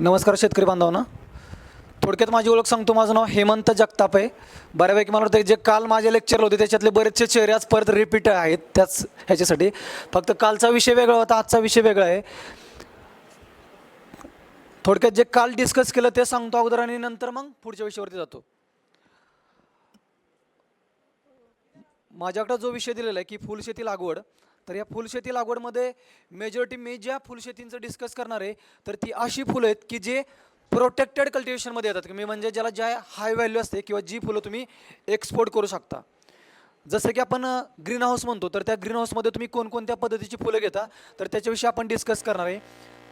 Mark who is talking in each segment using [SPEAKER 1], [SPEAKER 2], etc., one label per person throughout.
[SPEAKER 1] नमस्कार शेतकरी बांधवांना. थोडक्यात माझी ओळख सांगतो. माझं नाव हेमंत जगताप आहे. बऱ्यापैकी मला वाटतं जे काल माझे लेक्चर होते त्याच्यातले बरेचसे चेहरे आज परत रिपीट आहेत त्याच ह्याच्यासाठी. फक्त कालचा विषय वेगळा होता, आजचा विषय वेगळा आहे. थोडक्यात जे काल डिस्कस केलं ते सांगतो अगोदर आणि नंतर मग पुढच्या विषयावरती जातो. माझ्याकडे जो विषय दिलेला आहे की फुलशेती लागवड, तर या फुलशेती लागवडमध्ये मेजॉरिटी मी ज्या फुलशेतींचं डिस्कस करणार आहे तर ती अशी फुलं आहेत की जे प्रोटेक्टेड कल्टिवेशनमध्ये येतात. मी म्हणजे ज्याला ज्या हाय व्हॅल्यू असते किंवा जी फुलं तुम्ही एक्सपोर्ट करू शकता. जसं की आपण ग्रीन हाऊस म्हणतो, तर त्या ग्रीन हाऊसमध्ये तुम्ही कोणकोणत्या पद्धतीची फुलं घेता तर त्याच्याविषयी आपण डिस्कस करणार आहे.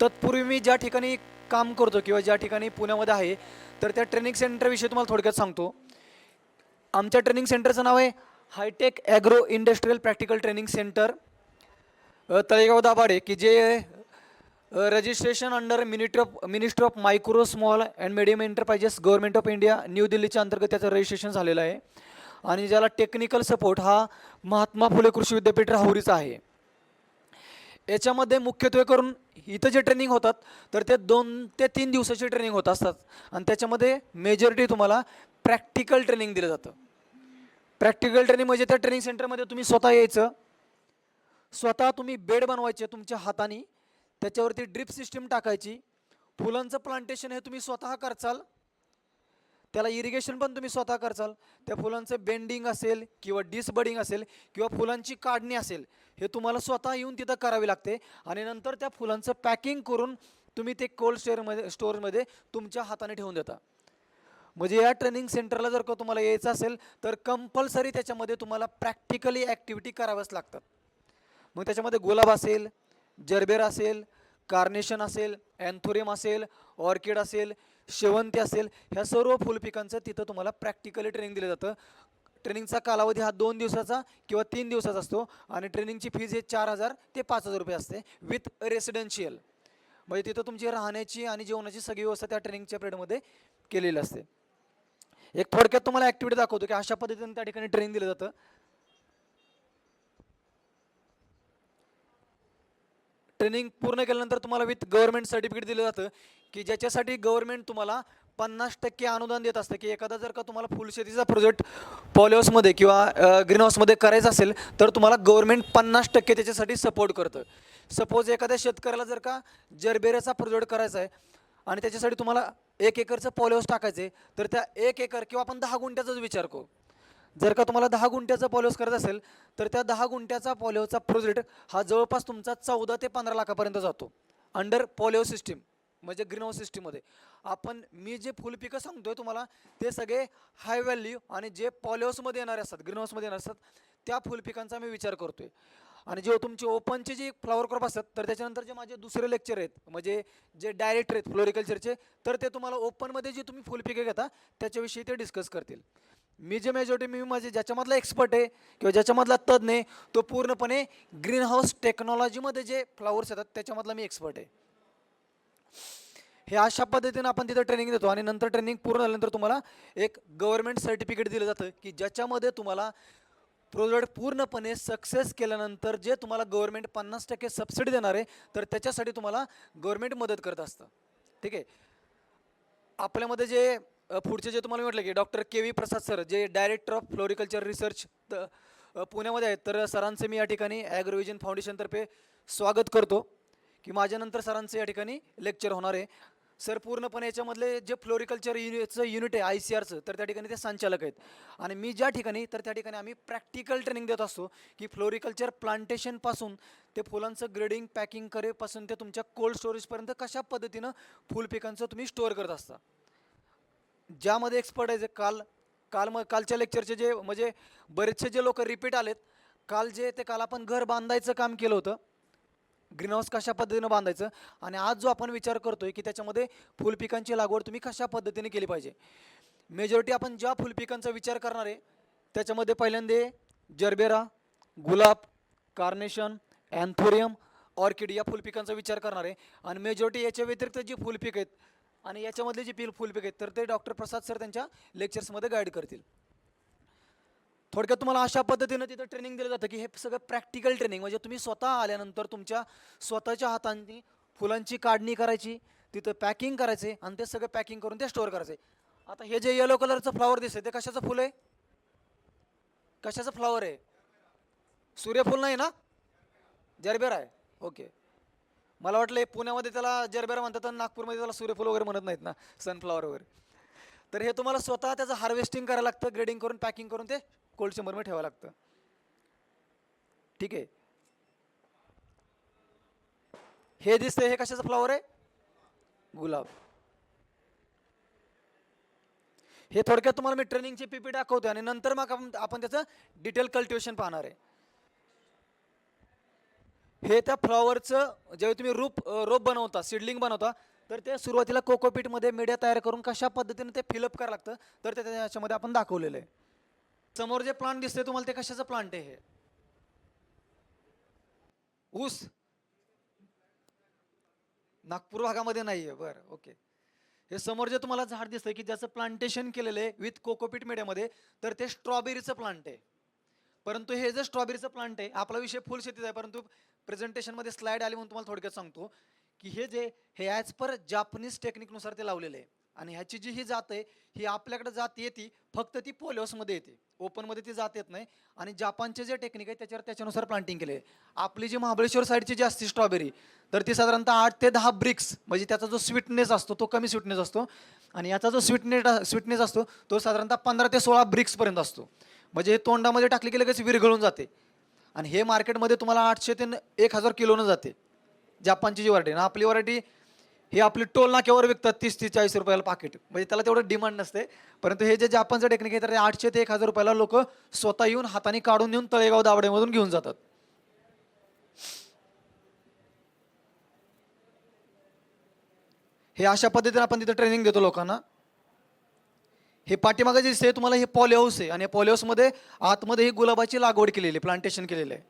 [SPEAKER 1] तत्पूर्वी मी ज्या ठिकाणी काम करतो किंवा ज्या ठिकाणी पुण्यामध्ये आहे तर त्या ट्रेनिंग सेंटरविषयी तुम्हाला थोडक्यात सांगतो. आमच्या ट्रेनिंग सेंटरचं नाव आहे hitech agro industrial practical training centre, Talegaon Dabhade, की जे registration under ministry of micro small and medium enterprises government of India new दिल्लीच्या अंतर्गत त्याचं रजिस्ट्रेशन झालेलं आहे. आणि ज्याला टेक्निकल सपोर्ट हा महात्मा फुले कृषी विद्यापीठ राहुरीचा आहे. याच्यामध्ये मुख्यत्वे करून इथं जे ट्रेनिंग होतात तर ते 2 ते 3 दिवसाची ट्रेनिंग होत असतात आणि त्याच्यामध्ये मेजॉरिटी तुम्हाला प्रॅक्टिकल ट्रेनिंग दिलं जातं. प्रॅक्टिकल ट्रेनिंग म्हणजे त्या ट्रेनिंग सेंटरमध्ये तुम्ही स्वतः यायचं, स्वतः तुम्ही बेड बनवायचे तुमच्या हाताने, त्याच्यावरती ड्रिप सिस्टीम टाकायची, फुलांचं प्लांटेशन हे तुम्ही स्वतः करचाल, त्याला इरिगेशन पण तुम्ही स्वतः करचाल, त्या फुलांचं बेंडिंग असेल किंवा डिसबडिंग असेल किंवा फुलांची काढणी असेल हे तुम्हाला स्वतः येऊन तिथं करावी लागते. आणि नंतर त्या फुलांचं पॅकिंग करून तुम्ही ते कोल्ड स्टोअरमध्ये तुमच्या हाताने ठेवून देता. म्हणजे या ट्रेनिंग सेंटरला जर का तुम्हाला यायचं असेल तर कंपल्सरी त्याच्यामध्ये तुम्हाला प्रॅक्टिकली ॲक्टिव्हिटी कराव्याच लागतात. मग त्याच्यामध्ये गुलाब असेल, जरबेरा असेल, कार्नेशन असेल, अँथोरियम असेल, ऑर्किड असेल, शेवंती असेल, ह्या सर्व फुलपिकांचं तिथं तुम्हाला प्रॅक्टिकली ट्रेनिंग दिलं जातं. ट्रेनिंगचा कालावधी हा 2 दिवसाचा किंवा 3 दिवसाचा असतो आणि ट्रेनिंगची फीज हे 4,000 ते 5,000 रुपये असते विथ रेसिडेन्शियल. म्हणजे तिथं तुमची राहण्याची आणि जेवणाची सगळी व्यवस्था त्या ट्रेनिंगच्या पिरियडमध्ये केलेली असते. एक थोडक्यात तुम्हाला ॲक्टिव्हिटी दाखवतो की अशा पद्धतीने त्या ठिकाणी ट्रेनिंग दिलं जातं. ट्रेनिंग पूर्ण केल्यानंतर तुम्हाला विथ गव्हर्नमेंट सर्टिफिकेट दिलं जातं की ज्याच्यासाठी गव्हर्नमेंट तुम्हाला 50% अनुदान देत असतं. की एखादा जर का तुम्हाला फुलशेतीचा प्रोजेक्ट पॉलिहाऊसमध्ये किंवा ग्रीन हाऊसमध्ये करायचा असेल तर तुम्हाला गव्हर्नमेंट 50% त्याच्यासाठी सपोर्ट करतं. सपोज एखाद्या शेतकऱ्याला जर का जरबेराचा प्रोजेक्ट करायचा आहे आणि त्याच्यासाठी तुम्हाला 1 एकरचं पॉलिहाऊस टाकायचं आहे तर त्या 1 एकर किंवा आपण 10 गुंठ्याचाच विचार करू, जर का तुम्हाला 10 गुंठ्याचा पॉलिहाऊस करायचा असेल तर त्या 10 गुंठ्याचा पॉलिहाऊसचा प्रोजेक्ट हा जवळपास तुमचा 14 ते 15 लाखापर्यंत जातो अंडर पॉलिहाऊस सिस्टीम म्हणजे ग्रीन हाऊस सिस्टीममध्ये. मी जे फुलपिकं सांगतोय तुम्हाला ते सगळे हाय व्हॅल्यू आणि जे पॉलिहाऊसमध्ये येणारे असतात, ग्रीन हाऊसमध्ये येणारे असतात त्या फुलपिकांचा मी विचार करतोय. आणि जे तुमचे ओपनचे जे फ्लॉवर क्रॉप असतात तर त्याच्यानंतर जे माझे दुसरे लेक्चर आहेत म्हणजे जे डायरेक्टर आहेत फ्लोरिकल्चरचे, तर ते तुम्हाला ओपनमध्ये जे तुम्ही फुलपिके घेता त्याच्याविषयी ते डिस्कस करतील. मी जे मेजॉरिटी मी माझे ज्याच्यामधला एक्सपर्ट आहे किंवा ज्याच्यामधला तज्ञ आहे तो पूर्णपणे ग्रीन हाऊस टेक्नॉलॉजीमध्ये जे फ्लॉवर्स येतात त्याच्यामधला मी एक्सपर्ट आहे. हे अशा पद्धतीने आपण तिथं ट्रेनिंग देतो आणि नंतर ट्रेनिंग पूर्ण झाल्यानंतर तुम्हाला एक गव्हर्नमेंट सर्टिफिकेट दिलं जातं की ज्याच्यामध्ये तुम्हाला प्रोजेक्ट पूर्णपणे सक्सेस केल्यानंतर जे तुम्हाला गव्हर्नमेंट 50% सबसिडी देणार आहे तर त्याच्यासाठी तुम्हाला गव्हर्नमेंट मदत करत असतं. ठीक आहे. आपल्यामध्ये जे पुढचे जे तुम्हाला म्हटलं की डॉक्टर के.व्ही. प्रसाद सर जे डायरेक्टर ऑफ फ्लोरिकल्चर रिसर्च पुण्यामध्ये आहेत, तर सरांचं मी या ठिकाणी ॲग्रोव्हिजन फाउंडेशनतर्फे स्वागत करतो की माझ्यानंतर सरांचं या ठिकाणी लेक्चर होणार आहे. सर पूर्णपणे याच्यामधले जे फ्लोरिकल्चर युनिट आहे ICRचं तर त्या ठिकाणी ते संचालक आहेत. आणि मी ज्या ठिकाणी तर त्या ठिकाणी आम्ही प्रॅक्टिकल ट्रेनिंग देत असतो की फ्लोरिकल्चर प्लांटेशनपासून ते फुलांचं ग्रेडिंग पॅकिंग करेपासून ते तुमच्या कोल्ड स्टोरेजपर्यंत कशा पद्धतीनं फुल पिकांचं तुम्ही स्टोअर करत असता. ज्यामध्ये एक्सपर्ट आहे कालच्या लेक्चरचे जे म्हणजे बरेचसे जे लोक रिपीट आलेत, काल आपण घर बांधायचं काम केलं होतं, ग्रीन हाऊस कशा पद्धतीनं बांधायचं, आणि आज जो आपण विचार करतोय की त्याच्यामध्ये फुलपिकांची लागवड तुम्ही कशा पद्धतीने केली पाहिजे. मेजॉरिटी आपण ज्या फुलपिकांचा विचार करणार आहे त्याच्यामध्ये पहिल्यांदा जरबेरा, गुलाब, कार्नेशन, अँथोरियम, ऑर्किड या फुलपिकांचा विचार करणार आहे. आणि मेजॉरिटी याच्या व्यतिरिक्त जी फुलपिक आहेत आणि याच्यामधले जे फुलपिक आहेत तर ते डॉक्टर प्रसाद सर त्यांच्या लेक्चर्समध्ये गाईड करतील. थोडक्यात तुम्हाला अशा पद्धतीनं तिथं ट्रेनिंग दिलं जातं की हे सगळं प्रॅक्टिकल ट्रेनिंग म्हणजे तुम्ही स्वतः आल्यानंतर तुमच्या स्वतःच्या हातांनी फुलांची काढणी करायची, तिथं पॅकिंग करायचे आणि ते सगळं पॅकिंग करून ते स्टोअर करायचे. आता हे जे येलो कलरचं फ्लॉवर दिसते ते कशाचं फुल आहे? कशाचं फ्लॉवर आहे? सूर्यफूल नाही ना? जरबेरा आहे. ओके. मला वाटलं पुण्यामध्ये त्याला जरबेरा म्हणतात आणि नागपूरमध्ये त्याला सूर्यफूल वगैरे म्हणत नाहीत ना, सनफ्लॉवर वगैरे. तर हे तुम्हाला स्वतः त्याचं हार्वेस्टिंग करायला लागतं, ग्रेडिंग करून पॅकिंग करून ते कोल्ड चेंबरमध्ये ठेवावं लागतं. ठीक आहे. हे दिसतंय हे कशाचं फ्लॉवर आहे? गुलाब. हे थोडक्यात तुम्हाला मी ट्रेनिंगची पीपी दाखवतोय आणि नंतर मग आपण त्याचं डिटेल कल्टिवेशन पाहणार आहे. हे त्या फ्लॉवरचं जेव्हा तुम्ही रोप बनवता, सीडलिंग बनवता, तर ते सुरुवातीला कोकोपीटमध्ये मीडिया तयार करून कशा पद्धतीने ते फिलअप करावं लागतं, तर ते त्याच्यामध्ये आपण दाखवलेलं आहे. समोर जे प्लांट दिसते तुम्हाला ते कशाचं प्लांट आहे? हे ऊस. नागपूर भागामध्ये नाहीये. बरं, ओके. हे समोर जे तुम्हाला झाड दिसतंय की ज्याचं प्लांटेशन केलेलं आहे विथ कोकोपीट मीडियामध्ये, तर ते स्ट्रॉबेरीचं प्लांट आहे. परंतु हे जे स्ट्रॉबेरीचं प्लांट आहे, आपला विषय फुल शेतीचा आहे, परंतु प्रेझेंटेशनमध्ये स्लाइड आली म्हणून तुम्हाला थोडक्यात सांगतो की हे ॲज पर जापनीज टेक्निकनुसार ते लावलेलं आहे. आणि ह्याची जी ही जात आहे ही आपल्याकडे जात येते, फक्त ती पोलिओसमध्ये येते, ओपनमध्ये ती जात येत नाही. आणि जापानचे जे टेक्निक आहे त्याच्यानुसार प्लांटिंग केले. आपली जी महाबळेश्वर साईडची जी असते स्ट्रॉबेरी, तर ती साधारणतः 8 ते 10 ब्रिक्स, म्हणजे त्याचा जो स्वीटनेस असतो तो कमी स्वीटनेस असतो. आणि याचा जो स्वीटनेस असतो तो साधारणतः 15 ते 16 ब्रिक्सपर्यंत असतो. म्हणजे हे तोंडामध्ये टाकले की लगेच विरघळून जाते. आणि हे मार्केटमध्ये तुम्हाला 800 ते 1000 किलोनं जाते जापानची जी व्हरायटी ना. आपली व्हरायटी ही आपली टोल नाक्यावर विकतात 30-40 रुपयाला पाकिट, म्हणजे त्याला तेवढं डिमांड नसते. परंतु हे जे जापानचं टेक्निक आहे तर ते 800 ते 1000 रुपयाला लोक स्वतः येऊन हाताने काढून नेऊन तळेगाव दावडेमधून घेऊन जातात. हे अशा पद्धतीने आपण तिथे ट्रेनिंग देतो लोकांना. हे पाठीमागे जे दिसते तुम्हाला हे पॉली हाऊस आहे, आणि पॉली हाऊसमध्ये आतमध्ये ही गुलाबाची लागवड केलेली, प्लांटेशन केलेलं आहे,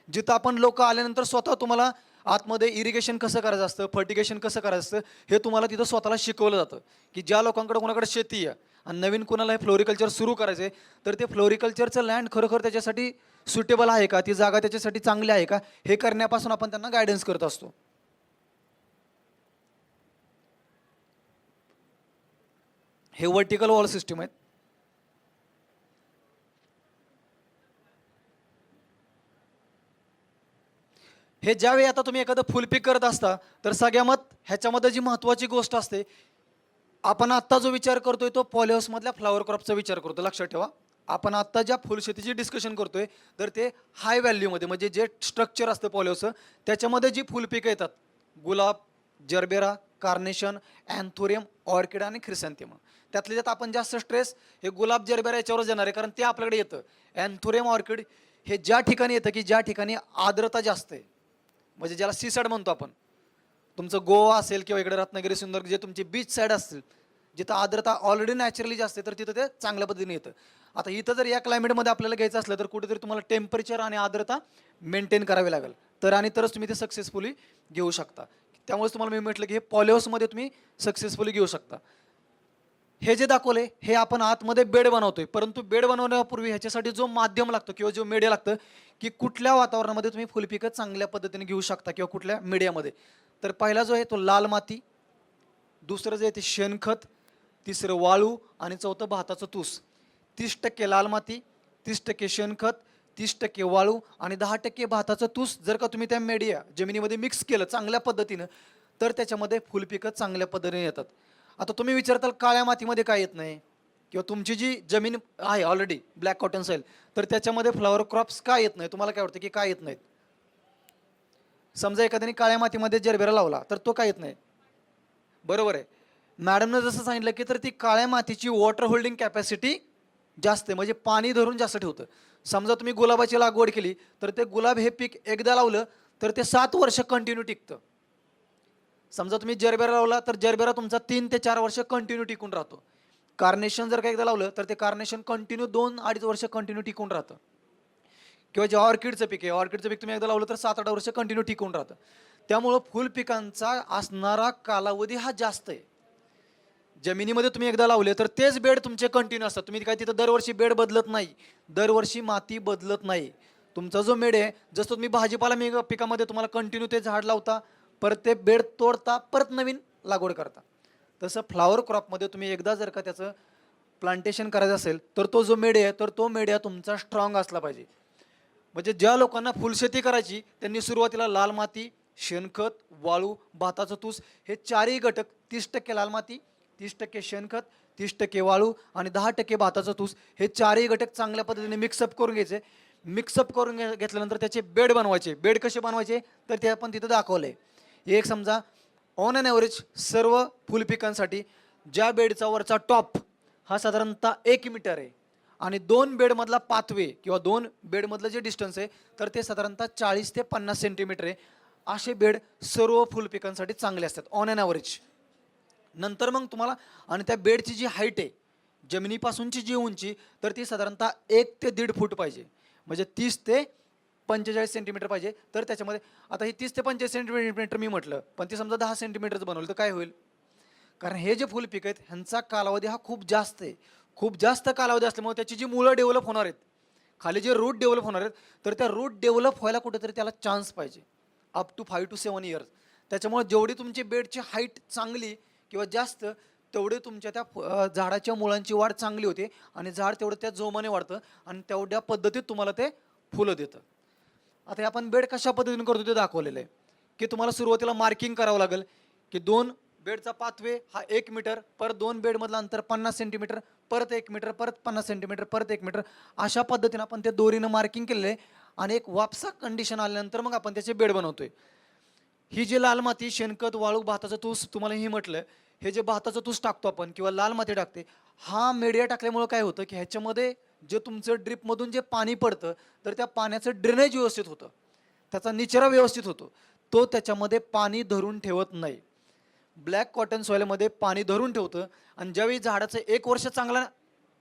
[SPEAKER 1] जिथं आपण लोक आल्यानंतर स्वतः तुम्हाला आतमध्ये इरिगेशन कसं करायचं असतं, फर्टिगेशन कसं करायचं असतं, हे तुम्हाला तिथं स्वतःला शिकवलं जातं. की ज्या लोकांकडे कोणाकडे शेती आहे आणि नवीन कोणाला हे फ्लोरिकल्चर सुरू करायचं आहे, तर ते फ्लोरिकल्चरचं लँड खरोखर त्याच्यासाठी सुटेबल आहे का, ती जागा त्याच्यासाठी चांगली आहे का, हे करण्यापासून आपण त्यांना गायडन्स करत असतो. हे वर्टिकल वॉल सिस्टीम आहेत. हे ज्यावेळी आता तुम्ही एखादं फुलपीक करत असता, तर सगळ्यात ह्याच्यामध्ये जी महत्त्वाची गोष्ट असते, आपण आत्ता जो विचार करतोय तो पॉलिहाऊसमधल्या फ्लॉवर क्रॉपचा विचार करतो. लक्षात ठेवा, आपण आत्ता ज्या फुलशेतीची डिस्कशन करतोय तर ते हाय व्हॅल्यूमध्ये, म्हणजे जे स्ट्रक्चर असतं पॉलिहाऊसचं त्याच्यामध्ये जी फुलपिकं येतात, गुलाब, जरबेरा, कार्नेशन, अँथोरियम, ऑर्किड आणि ख्रिसॅन्थेमम, त्यातल्या त्यात आपण जास्त स्ट्रेस हे गुलाब, जरबेरा याच्यावरच देणार आहे, कारण ते आपल्याकडे येतं. अँथोरियम, ऑर्किड हे ज्या ठिकाणी येतं की ज्या ठिकाणी आर्द्रता जास्त आहे, म्हणजे ज्याला सी साईड म्हणतो आपण, तुमचं गोवा असेल किंवा इकडे रत्नागिरी, सिंधुदुर्ग, जे तुमचे बीच साईड असतील जिथं आर्द्रता ऑलरेडी नॅचरली जास्त आहे, तर तिथं ते चांगल्या पद्धतीने येतं. आता इथं जर या क्लायमेटमध्ये आपल्याला घ्यायचं असलं तर कुठेतरी तुम्हाला टेम्परेचर आणि आर्द्रता मेंटेन करावी लागेल, तरच तुम्ही ते सक्सेसफुली घेऊ शकता. त्यामुळेच तुम्हाला मी म्हटलं की हे पॉलिहाऊसमध्ये तुम्ही सक्सेसफुली घेऊ शकता. हे जे दाखवले हे आपण आतमध्ये बेड बनवतोय, परंतु बेड बनवण्यापूर्वी ह्याच्यासाठी जो माध्यम लागतो किंवा जो मीडिया लागतं, की कुठल्या वातावरणामध्ये तुम्ही फुलपिकं चांगल्या पद्धतीने घेऊ शकता किंवा कुठल्या मीडियामध्ये. तर पहिला जो आहे तो लाल माती, दुसरं जे आहे ते शेणखत, तिसरं वाळू आणि चौथं भाताचं तूस. 30% लाल माती, 30% शेणखत, 30% वाळू आणि 10% भाताचं तूस जर का तुम्ही त्या मीडिया जमिनीमध्ये मिक्स केलं चांगल्या पद्धतीनं, तर त्याच्यामध्ये फुलपिकं चांगल्या पद्धतीने येतात. आता तुम्ही विचारताल काळ्या मातीमध्ये काय येत नाही, किंवा तुमची जी जमीन आहे ऑलरेडी ब्लॅक कॉटन सॉईल, तर त्याच्यामध्ये फ्लॉवर क्रॉप्स का येत नाही, तुम्हाला काय वाटतं की काय येत नाहीत? समजा एखाद्याने काळ्या मातीमध्ये जरबेरा लावला तर तो काय येत नाही? बरोबर आहे. मॅडमनं जसं सांगितलं की तर ती काळ्या मातीची वॉटर होल्डिंग कॅपॅसिटी जास्त आहे, म्हणजे पाणी धरून जास्त ठेवतं. समजा तुम्ही गुलाबाची लागवड केली तर ते गुलाब हे पीक एकदा लावलं तर ते 7 वर्ष कंटिन्यू टिकतं. समजा तुम्ही जरबेरा लावला तर जरबेरा तुमचा 3 ते 4 वर्ष कंटिन्यू टिकून राहतो. कार्नेशन जर का एकदा लावलं तर ते कार्नेशन कंटिन्यू 2-2.5 वर्ष कंटिन्यू टिकून राहतं. किंवा जे ऑर्किडचं पीक आहे, ऑर्किडचं पीक तुम्ही एकदा लावलं तर 7-8 वर्ष कंटिन्यू टिकून राहतं. त्यामुळं फुल पिकांचा असणारा कालावधी हा जास्त आहे. जमिनीमध्ये तुम्ही एकदा लावले तर तेच बेड तुमचे कंटिन्यू असतात. तुम्ही काय तिथं दरवर्षी बेड बदलत नाही, दरवर्षी माती बदलत नाही. तुमचा जो बेड आहे, जसं तुम्ही भाजीपाला पिकामध्ये तुम्हाला कंटिन्यू ते झाड लावता, परत ते बेड तोडता, परत नवीन लागवड करता. तसं फ्लावर क्रॉपमध्ये तुम्ही एकदा जर का त्याचं प्लांटेशन करायचं असेल तर तो जो मेडिया आहे तर तो मेडिया तुमचा स्ट्रॉंग असला पाहिजे. म्हणजे ज्या लोकांना फुलशेती करायची त्यांनी सुरुवातीला लाल माती, शेणखत, वाळू, भाताचं तूस हे चारही घटक 30% लाल माती, 30% शेणखत, 30% वाळू आणि 10% भाताचं तूस हे चारही घटक चांगल्या पद्धतीने मिक्सअप करून घ्यायचे. मिक्सअप करून घेतल्यानंतर त्याचे बेड बनवायचे. बेड कसे बनवायचे तर ते आपण तिथं दाखवलं आहे. एक समजा ऑन अन ॲव्हरेज सर्व फुलपिकांसाठी ज्या बेडचा वरचा टॉप हा साधारणतः 1 मीटर आहे आणि 2 बेडमधला पाथवे किंवा 2 बेडमधलं जे डिस्टन्स आहे तर ते साधारणतः 40 ते 50 सेंटीमीटर आहे. असे बेड सर्व फुलपिकांसाठी चांगले असतात ऑन अन ॲव्हरेज. नंतर मग तुम्हाला आणि त्या बेडची जी हाईट आहे जमिनीपासूनची जी उंची तर ती साधारणतः 1 ते 1.5 फूट पाहिजे. म्हणजे 30 ते 45 सेंटीमीटर पाहिजे. तर त्याच्यामध्ये आता ही 30 ते 45 सेंटीमीटर मी म्हटलं पण ती समजा 10 सेंटीमीटरचं बनवलं तर काय होईल. कारण हे जे फुलपीक आहेत ह्यांचा कालावधी हा खूप जास्त आहे. खूप जास्त कालावधी असल्यामुळे त्याची जी मुळं डेव्हलप होणार आहेत, खाली जे रूट डेव्हलप होणार आहेत तर त्या रूट डेव्हलप व्हायला कुठेतरी त्याला चान्स पाहिजे अप टू 5 to 7 इयर्स. त्याच्यामुळे जेवढी तुमची बेडची हाईट चांगली किंवा जास्त तेवढे तुमच्या त्या झाडाच्या मुळांची वाढ चांगली होते आणि झाड तेवढं त्या जोमाने वाढतं आणि तेवढ्या पद्धतीत तुम्हाला ते फुलं देतं. आता हे आपण बेड कशा पद्धतीने करतो ते दाखवलेलं आहे की तुम्हाला सुरुवातीला मार्किंग करावं लागेल की 2 बेडचा पाथवे हा 1 मीटर, परत 2 बेडमधलं अंतर 50 सेंटीमीटर, परत 1 मीटर, परत 50 सेंटीमीटर, परत 1 मीटर, अशा पद्धतीने आपण ते दोरीनं मार्किंग केलेलं आहे. आणि एक वापसा कंडिशन आल्यानंतर मग आपण त्याचे बेड बनवतोय. ही जी लाल माती, शेणखत, वाळू, भाताचं तूस तुम्हाला हे म्हटलं, हे जे भाताचं तूस टाकतो आपण किंवा लाल माती टाकते, हा मीडिया टाकल्यामुळं काय होतं की ह्याच्यामध्ये जे तुमचं ड्रिपमधून जे पाणी पडतं तर त्या पाण्याचं ड्रेनेज व्यवस्थित होतं, त्याचा निचरा व्यवस्थित होतो. तो त्याच्यामध्ये पाणी धरून ठेवत नाही. ब्लॅक कॉटन सॉईलमध्ये पाणी धरून ठेवतं आणि ज्यावेळी झाडाचं 1 वर्ष चांगला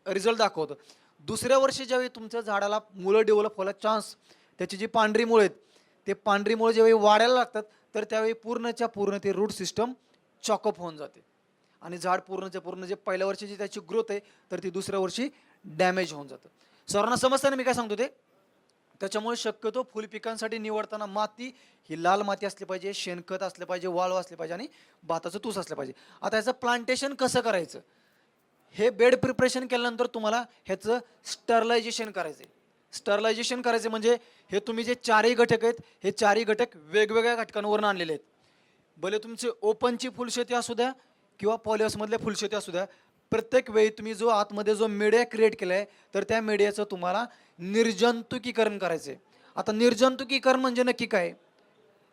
[SPEAKER 1] रिझल्ट दाखवतं, दुसऱ्या वर्षी ज्यावेळी तुमच्या झाडाला मुळं डेव्हलप व्हायला चान्स, त्याची जी पांढरी मुळं आहेत ते पांढरी मुळं ज्यावेळी वाढायला लागतात तर त्यावेळी पूर्णच्या पूर्ण ते रूट सिस्टम चॉकअप होऊन जाते आणि झाड पूर्णच्या पूर्ण जे पहिल्या वर्षीची त्याची ग्रोथ आहे तर ती दुसऱ्या वर्षी डॅमेज होऊन जातं. सर्वांना समजतं ना मी काय सांगतो ते. त्याच्यामुळे शक्यतो फुलपिकांसाठी निवडताना माती ही लाल माती असली पाहिजे, शेणखत असलं पाहिजे, वाळू असले पाहिजे आणि भाताचं तूस असलं पाहिजे. आता ह्याचं प्लांटेशन कसं करायचं, हे बेड प्रिपरेशन केल्यानंतर तुम्हाला ह्याचं स्टरलायझेशन करायचं आहे. स्टरलायझेशन करायचं म्हणजे हे तुम्ही जे चारही घटक आहेत हे चारही घटक वेगवेगळ्या घटकांवरून आणलेले आहेत. भले तुमचे ओपनची फुलशेती असू द्या किंवा पॉलिहाऊसमधल्या फुलशेती असू द्या, प्रत्येक वेळी तुम्ही जो आतमध्ये जो मीडिया क्रिएट केला आहे तर त्या मीडियाचं तुम्हाला निर्जंतुकीकरण करायचं आहे. आता निर्जंतुकीकरण म्हणजे नक्की काय.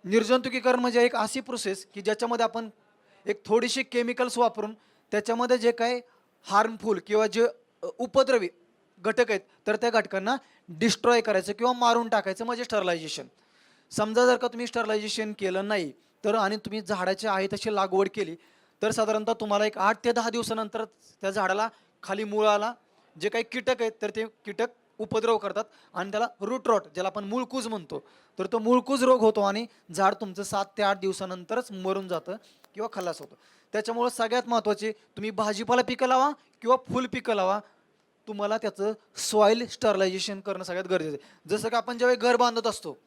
[SPEAKER 1] निर्जंतुकीकरण म्हणजे एक अशी प्रोसेस की ज्याच्यामध्ये आपण एक थोडीशी केमिकल्स वापरून त्याच्यामध्ये जे काय हार्मफुल किंवा जे उपद्रवी घटक आहेत तर त्या घटकांना डिस्ट्रॉय करायचं किंवा मारून टाकायचं म्हणजे स्टरलायझेशन. समजा जर का तुम्ही स्टरलायझेशन केलं नाही तर आणि तुम्ही झाडाची आहे तशी लागवड केली तर साधारणतः तुम्हाला एक 8 ते 10 दिवसानंतर त्या झाडाला खाली मुळाला जे काही कीटक आहेत तर ते कीटक उपद्रव करतात आणि त्याला रूट रॉट ज्याला आपण मूळकूज म्हणतो तर तो मूळकूज रोग होतो आणि झाड तुमचं 7 ते 8 दिवसानंतरच मरून जातं किंवा खल्लास होतं. त्याच्यामुळं सगळ्यात महत्त्वाचे तुम्ही भाजीपाला पिकं लावा किंवा फुल पिकं लावा, तुम्हाला त्याचं सॉईल स्टरलायझेशन करणं सगळ्यात गरजेचं आहे. जसं की आपण ज्यावेळी घर बांधत असतो,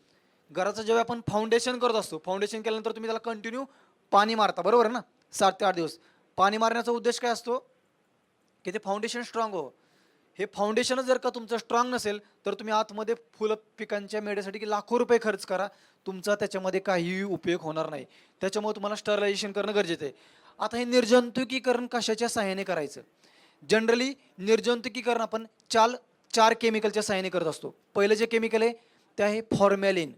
[SPEAKER 1] घराचं जेव्हा आपण फाउंडेशन करत असतो, फाउंडेशन केल्यानंतर तुम्ही त्याला कंटिन्यू पाणी मारता, बरोबर आहे ना. 7 ते 8 दिवस पाणी मारण्याचा उद्देश काय असतो की ते फाउंडेशन स्ट्रॉंग हो. हे फाउंडेशनच जर का तुमचं स्ट्रॉंग नसेल तर तुम्ही आतमध्ये फुलं पिकांच्या मेढ्यासाठी की लाखो रुपये खर्च करा, तुमचा त्याच्यामध्ये काहीही उपयोग होणार नाही. त्याच्यामुळे तुम्हाला स्टरलायझेशन करणं गरजेचं आहे. आता हे निर्जंतुकीकरण कशाच्या सहाय्याने करायचं. जनरली निर्जंतुकीकरण आपण 4 केमिकलच्या सहाय्याने करत असतो. पहिलं जे केमिकल आहे ते आहे फॉर्मॅलिन,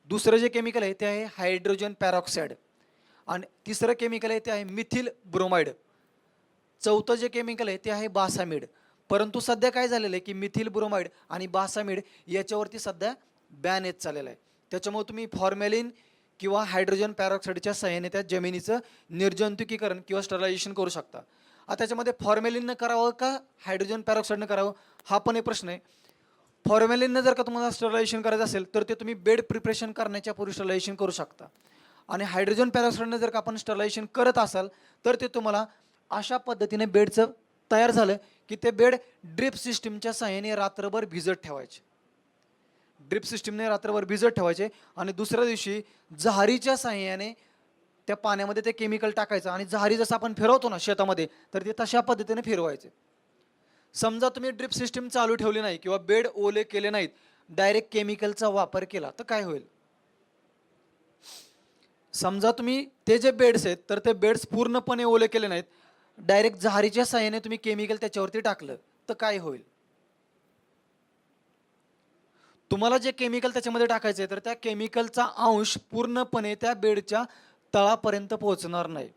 [SPEAKER 1] दुसरं जे केमिकल आहे ते आहे हायड्रोजन पॅरॉक्साईड आणि तिसरं केमिकल आहे ते आहे मिथिल ब्रोमाइड, चौथं जे केमिकल आहे ते आहे बासामिड. परंतु सध्या काय झालेलं आहे की मिथिल ब्रोमाइड आणि बासामिड याच्यावरती सध्या बॅन येत चाललेला आहे. त्याच्यामुळे तुम्ही फॉर्मॅलिन किंवा हायड्रोजन पॅरॉक्साईडच्या सहाय्याने त्या जमिनीचं निर्जंतुकीकरण किंवा स्टरलायझेशन करू शकता. आता त्याच्यामध्ये फॉर्मॅलिननं करावं का हायड्रोजन पॅरॉक्साईडनं करावं हा पण एक प्रश्न आहे. फॉर्मॅलिननं जर का तुम्हाला स्टरलायझेशन करायचं असेल तर ते तुम्ही बेड प्रिपरेशन करण्याच्या पूर्वी स्टरलायझेशन करू शकता आणि हायड्रोजन पॅरॉक्साईडनं जर का आपण स्टरलायझेशन करत असाल तर ते तुम्हाला अशा पद्धतीने बेडचं तयार झालं की ते बेड ड्रिप सिस्टीमच्या सहाय्याने रात्रभर भिजत ठेवायचे. ड्रिप सिस्टीमने रात्रभर भिजत ठेवायचे आणि दुसऱ्या दिवशी जहारीच्या सहाय्याने त्या पाण्यामध्ये ते केमिकल टाकायचं आणि जहारी जसं आपण फिरवतो ना शेतामध्ये, तर ते तशा पद्धतीने फिरवायचे. समजा तुम्ही ड्रिप सिस्टीम चालू ठेवली नाही किंवा बेड ओले केले नाहीत, डायरेक्ट केमिकलचा वापर केला तर काय होईल? समजा तुम्ही ते जे बेड्स आहेत तर ते बेड्स पूर्णपणे ओले केले नाहीत, डायरेक्ट जहारीच्या साहाय्याने तुम्ही केमिकल त्याच्यावरती टाकलं तर काय होईल? तुम्हाला जे केमिकल त्याच्यामध्ये टाकायचं आहे तर त्या केमिकलचा अंश पूर्णपणे त्या बेडच्या तळापर्यंत पोहोचणार नाही.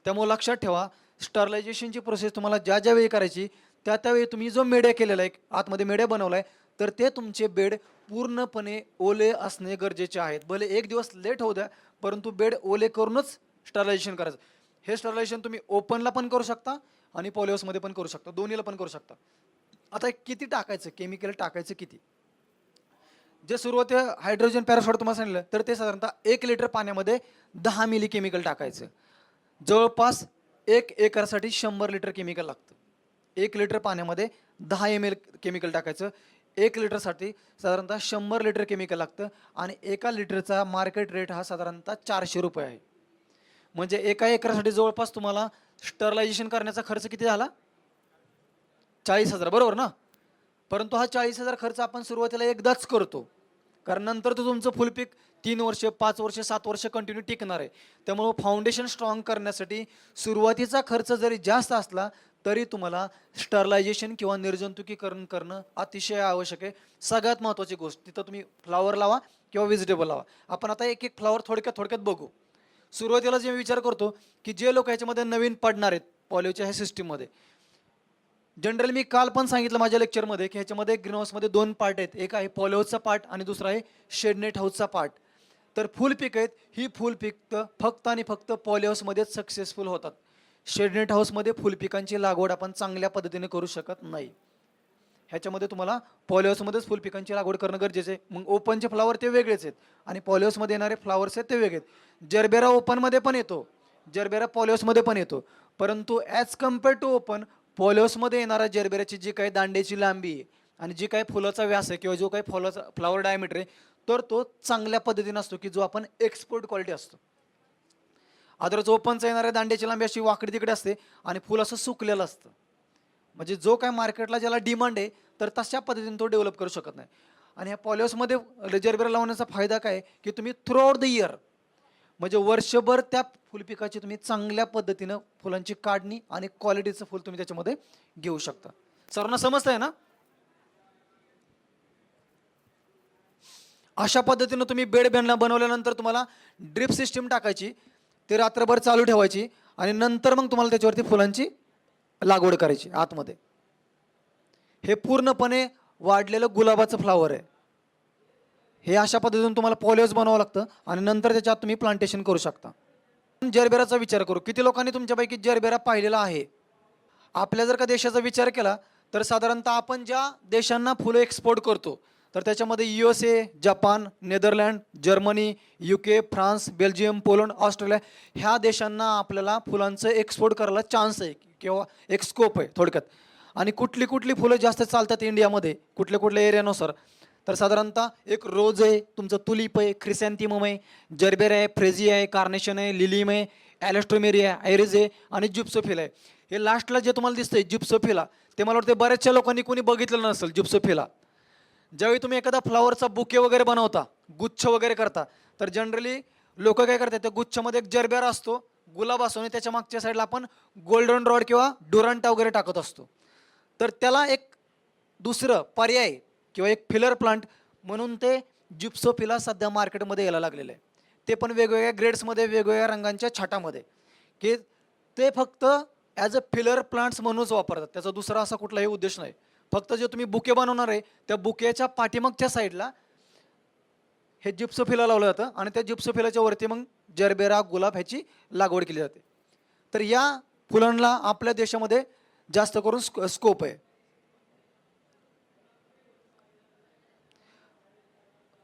[SPEAKER 1] त्यामुळे लक्षात ठेवा, स्टरलायझेशनची प्रोसेस तुम्हाला ज्या ज्या वेळी करायची त्या त्यावेळी तुम्ही जो मेड्या केलेला आहे, आतमध्ये मेड्या बनवला आहे, तर ते तुमचे बेड पूर्णपणे ओले असणे गरजेचे आहेत. भले एक दिवस लेट होऊ द्या, परंतु बेड ओले करूनच स्टरलायझेशन करायचं. हे स्टरलायझेशन तुम्ही ओपनला पण करू शकता आणि पॉलिहाऊसमध्ये पण करू शकता, दोन्हीला पण करू शकता. आता किती टाकायचं केमिकल, टाकायचं किती? जे सुरुवातीला हायड्रोजन पॅराशॉट तुम्हाला सांगितलं तर ते साधारणतः 1 लिटर पाण्यामध्ये 10 मिली केमिकल टाकायचं. जवळपास 1 एकरसाठी 100 लिटर केमिकल लागतं. 1 लिटर पाण्यामध्ये 10 ml केमिकल टाकायचं. 1 लिटरसाठी साधारणतः 100 लिटर केमिकल लागतं आणि 1 लिटरचा मार्केट रेट हा साधारणतः 400 रुपये आहे. म्हणजे 1 एकरासाठी जवळपास तुम्हाला स्टरलायझेशन करण्याचा खर्च किती झाला? 40,000, बरोबर ना? परंतु हा 40,000 खर्च आपण सुरुवातीला एकदाच करतो, कारण नंतर तो तुमचं फुल पीक 3 वर्ष, 5 वर्ष, 7 वर्ष कंटिन्यू टिकणार आहे. त्यामुळं फाउंडेशन स्ट्रॉंग करण्यासाठी सुरुवातीचा खर्च जरी जास्त असला तरी तुम्हाला स्टरलायझेशन किंवा निर्जंतुकीकरण करणं अतिशय आवश्यक आहे. सगळ्यात महत्त्वाची गोष्ट, तिथं तुम्ही फ्लॉवर लावा किंवा व्हेजिटेबल लावा. आपण आता एक एक फ्लॉवर थोडक्यात बघू. सुरुवातीला जे विचार करतो की जे लोक ह्याच्यामध्ये नवीन पडणार आहेत पॉलिओच्या ह्या सिस्टीममध्ये, जनरली मी काल पण सांगितलं माझ्या लेक्चरमध्ये की ह्याच्यामध्ये ग्रीन हाऊसमध्ये 2 पार्ट आहेत. एक आहे पॉलिहाऊसचा पार्ट आणि दुसरा आहे शेडनेट हाऊसचा पार्ट. तर फुल पीक आहेत, ही फुल पीक फक्त आणि फक्त पॉलिहाऊसमध्येच सक्सेसफुल होतात. शेडनेट हाऊसमध्ये फुल पिकांची लागवड आपण चांगल्या पद्धतीने करू शकत नाही. ह्याच्यामध्ये तुम्हाला पॉलिहाऊसमध्येच फुल पिकांची लागवड करणं गरजेचं आहे. मग ओपनचे फ्लावर ते वेगळेच आहेत आणि पॉलिहाऊसमध्ये येणारे फ्लावर्स आहेत ते वेगळे आहेत. जरबेरा ओपनमध्ये पण येतो, जरबेरा पॉलिहाऊसमध्ये पण येतो, परंतु ॲज कम्पेअर टू ओपन, पॉलिहाऊसमध्ये येणारा जरबेराची जी काही दांड्याची लांबी आहे आणि जी काही फुलाचा व्यास आहे किंवा जो काही फुलाचा फ्लावर डायमीटर आहे, तर तो चांगल्या पद्धतीने असतो की जो आपण एक्सपोर्ट क्वालिटी असतो. अदरच ओपनचा येणाऱ्या दांड्याची लांबी अशी वाकडी तिकडे असते आणि फुल असं सुकलेलं असतं. म्हणजे जो काय मार्केटला ज्याला डिमांड आहे तर तशा पद्धतीने तो डेव्हलप करू शकत नाही. आणि ह्या पॉलिहाऊसमध्ये जरबेरा लावण्याचा फायदा काय की तुम्ही थ्रू आउट द इयर, म्हणजे वर्षभर त्या फुलपिकाची तुम्ही चांगल्या पद्धतीनं फुलांची काढणी आणि क्वालिटीचं फुल तुम्ही त्याच्यामध्ये घेऊ शकता. सर्वांना समजतंय ना? अशा पद्धतीनं तुम्ही बेड बनवल्यानंतर तुम्हाला ड्रिप सिस्टीम टाकायची, ते रात्रभर चालू ठेवायची आणि नंतर मग तुम्हाला त्याच्यावरती फुलांची लागवड करायची आतमध्ये. हे पूर्णपणे वाढलेलं गुलाबाचं फ्लावर आहे. हे अशा पद्धतीने तुम्हाला पॉलिहाऊस बनावं लागतं आणि नंतर त्याच्यात तुम्ही प्लांटेशन करू शकता. जरबेराचा विचार करू, किती लोकांनी तुमच्यापैकी जरबेरा पाहिलेला आहे? आपल्या जर का देशाचा विचार केला तर साधारणतः आपण ज्या देशांना फुलं एक्सपोर्ट करतो तर त्याच्यामध्ये USA, Japan, Netherland, Germany, UK, France, Belgium, Poland, Australia ह्या देशांना आपल्याला फुलांचं एक्सपोर्ट करायला चान्स आहे किंवा एक स्कोप आहे थोडक्यात. आणि कुठली कुठली फुलं जास्त चालतात इंडियामध्ये कुठल्या कुठल्या एरियानुसार, तर साधारणतः एक रोज आहे, तुमचं तुलिप आहे, क्रिसॅन्थिमम आहे, जरबेरा आहे, फ्रेझिया आहे, कार्नेशन आहे, लिलियम आहे, ॲलेस्टोमेरिया आहे, आयरिस आहे आणि जिप्सोफिला आहे. हे लास्टला जे तुम्हाला दिसतंय जिप्सोफिला, ते मला वाटतं बऱ्याचशा लोकांनी कोणी बघितलेलं नसेल जिप्सोफिला. ज्यावेळी तुम्ही एखादा फ्लावरचा बुके वगैरे बनवता, गुच्छ वगैरे करता, तर जनरली लोक काय करतात, त्या गुच्छामध्ये एक जरबेरा असतो, गुलाब असतो आणि त्याच्या मागच्या साईडला आपण गोल्डन रॉड किंवा डुरांटा वगैरे टाकत असतो. तर त्याला एक दुसरं पर्याय किंवा एक फिलर प्लांट म्हणून ते जिप्सोफिला सध्या मार्केटमध्ये यायला लागलेलं आहे. ते पण वेगवेगळ्या ग्रेड्समध्ये, वेगवेगळ्या रंगांच्या छटामध्ये, की ते फक्त ॲज अ फिलर प्लांट्स म्हणूनच वापरतात. त्याचा दुसरा असा कुठलाही उद्देश नाही. फक्त जे तुम्ही बुके बनवणार आहे त्या बुकेच्या पाठीमागच्या साईडला हे जिप्सोफिला लावलं जातं आणि त्या जिप्सोफिलाच्या वरती मग जरबेरा, गुलाब ह्याची लागवड केली जाते. तर या फुलांना आपल्या देशामध्ये जास्त करून स्कोप आहे.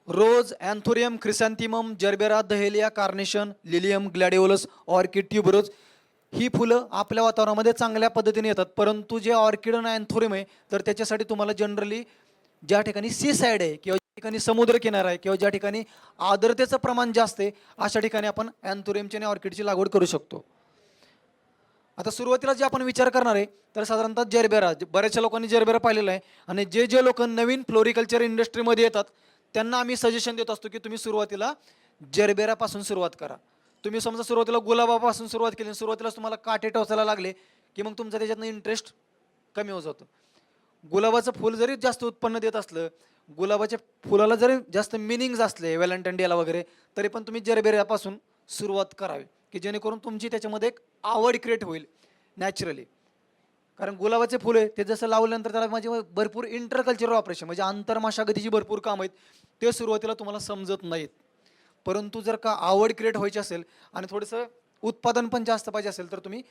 [SPEAKER 1] Rose, anthurium, chrysanthemum, gerbera, dahlia, carnation, lilium, gladiolus, orchid, tuberose ही फुलं आपल्या वातावरणामध्ये चांगल्या पद्धतीने येतात. परंतु जे ऑर्किड आणि अँथोरियम आहे तर त्याच्यासाठी तुम्हाला जनरली ज्या ठिकाणी सी साईड आहे किंवा ठिकाणी समुद्र किनारा आहे किंवा ज्या ठिकाणी आर्द्रतेचं प्रमाण जास्त आहे अशा ठिकाणी आपण अँथोरियमची आणि ऑर्किडची लागवड करू शकतो. आता सुरुवातीला जे आपण विचार करणार आहे तर साधारणतः जरबेरा, बऱ्याचशा लोकांनी जरबेरा पाहिलेला आहे आणि जे जे लोक नवीन फ्लोरिकल्चर इंडस्ट्रीमध्ये येतात त्यांना आम्ही सजेशन देत असतो की तुम्ही सुरुवातीला जरबेरापासून सुरुवात करा. तुम्ही समजा सुरुवातीला गुलाबापासून सुरुवात केली, सुरुवातीलाच तुम्हाला काटे टोचायला लागले की मग तुमचा त्याच्यातनं इंटरेस्ट कमी होत जातो. गुलाबाचं फुल जरी जास्त उत्पन्न देत असलं, गुलाबाच्या फुलाला जरी जास्त मिनिंग्स असले व्हॅलेंटाईन डेला वगैरे, तरी पण तुम्ही जरबेऱ्यापासून सुरुवात करावी की जेणेकरून तुमची त्याच्यामध्ये एक आवड क्रिएट होईल नॅचरली. कारण गुलाबाचे फुलं आहे ते जसं लावल्यानंतर त्याला माझे भरपूर इंटरकल्चरल ऑपरेशन म्हणजे आंतरमशागतीची भरपूर काम आहेत, ते सुरुवातीला तुम्हाला समजत नाहीत. परंतु जर का आवड क्रिएट व्हायची असेल आणि थोडंसं उत्पादन पण जास्त पाहिजे असेल तर तुम्ही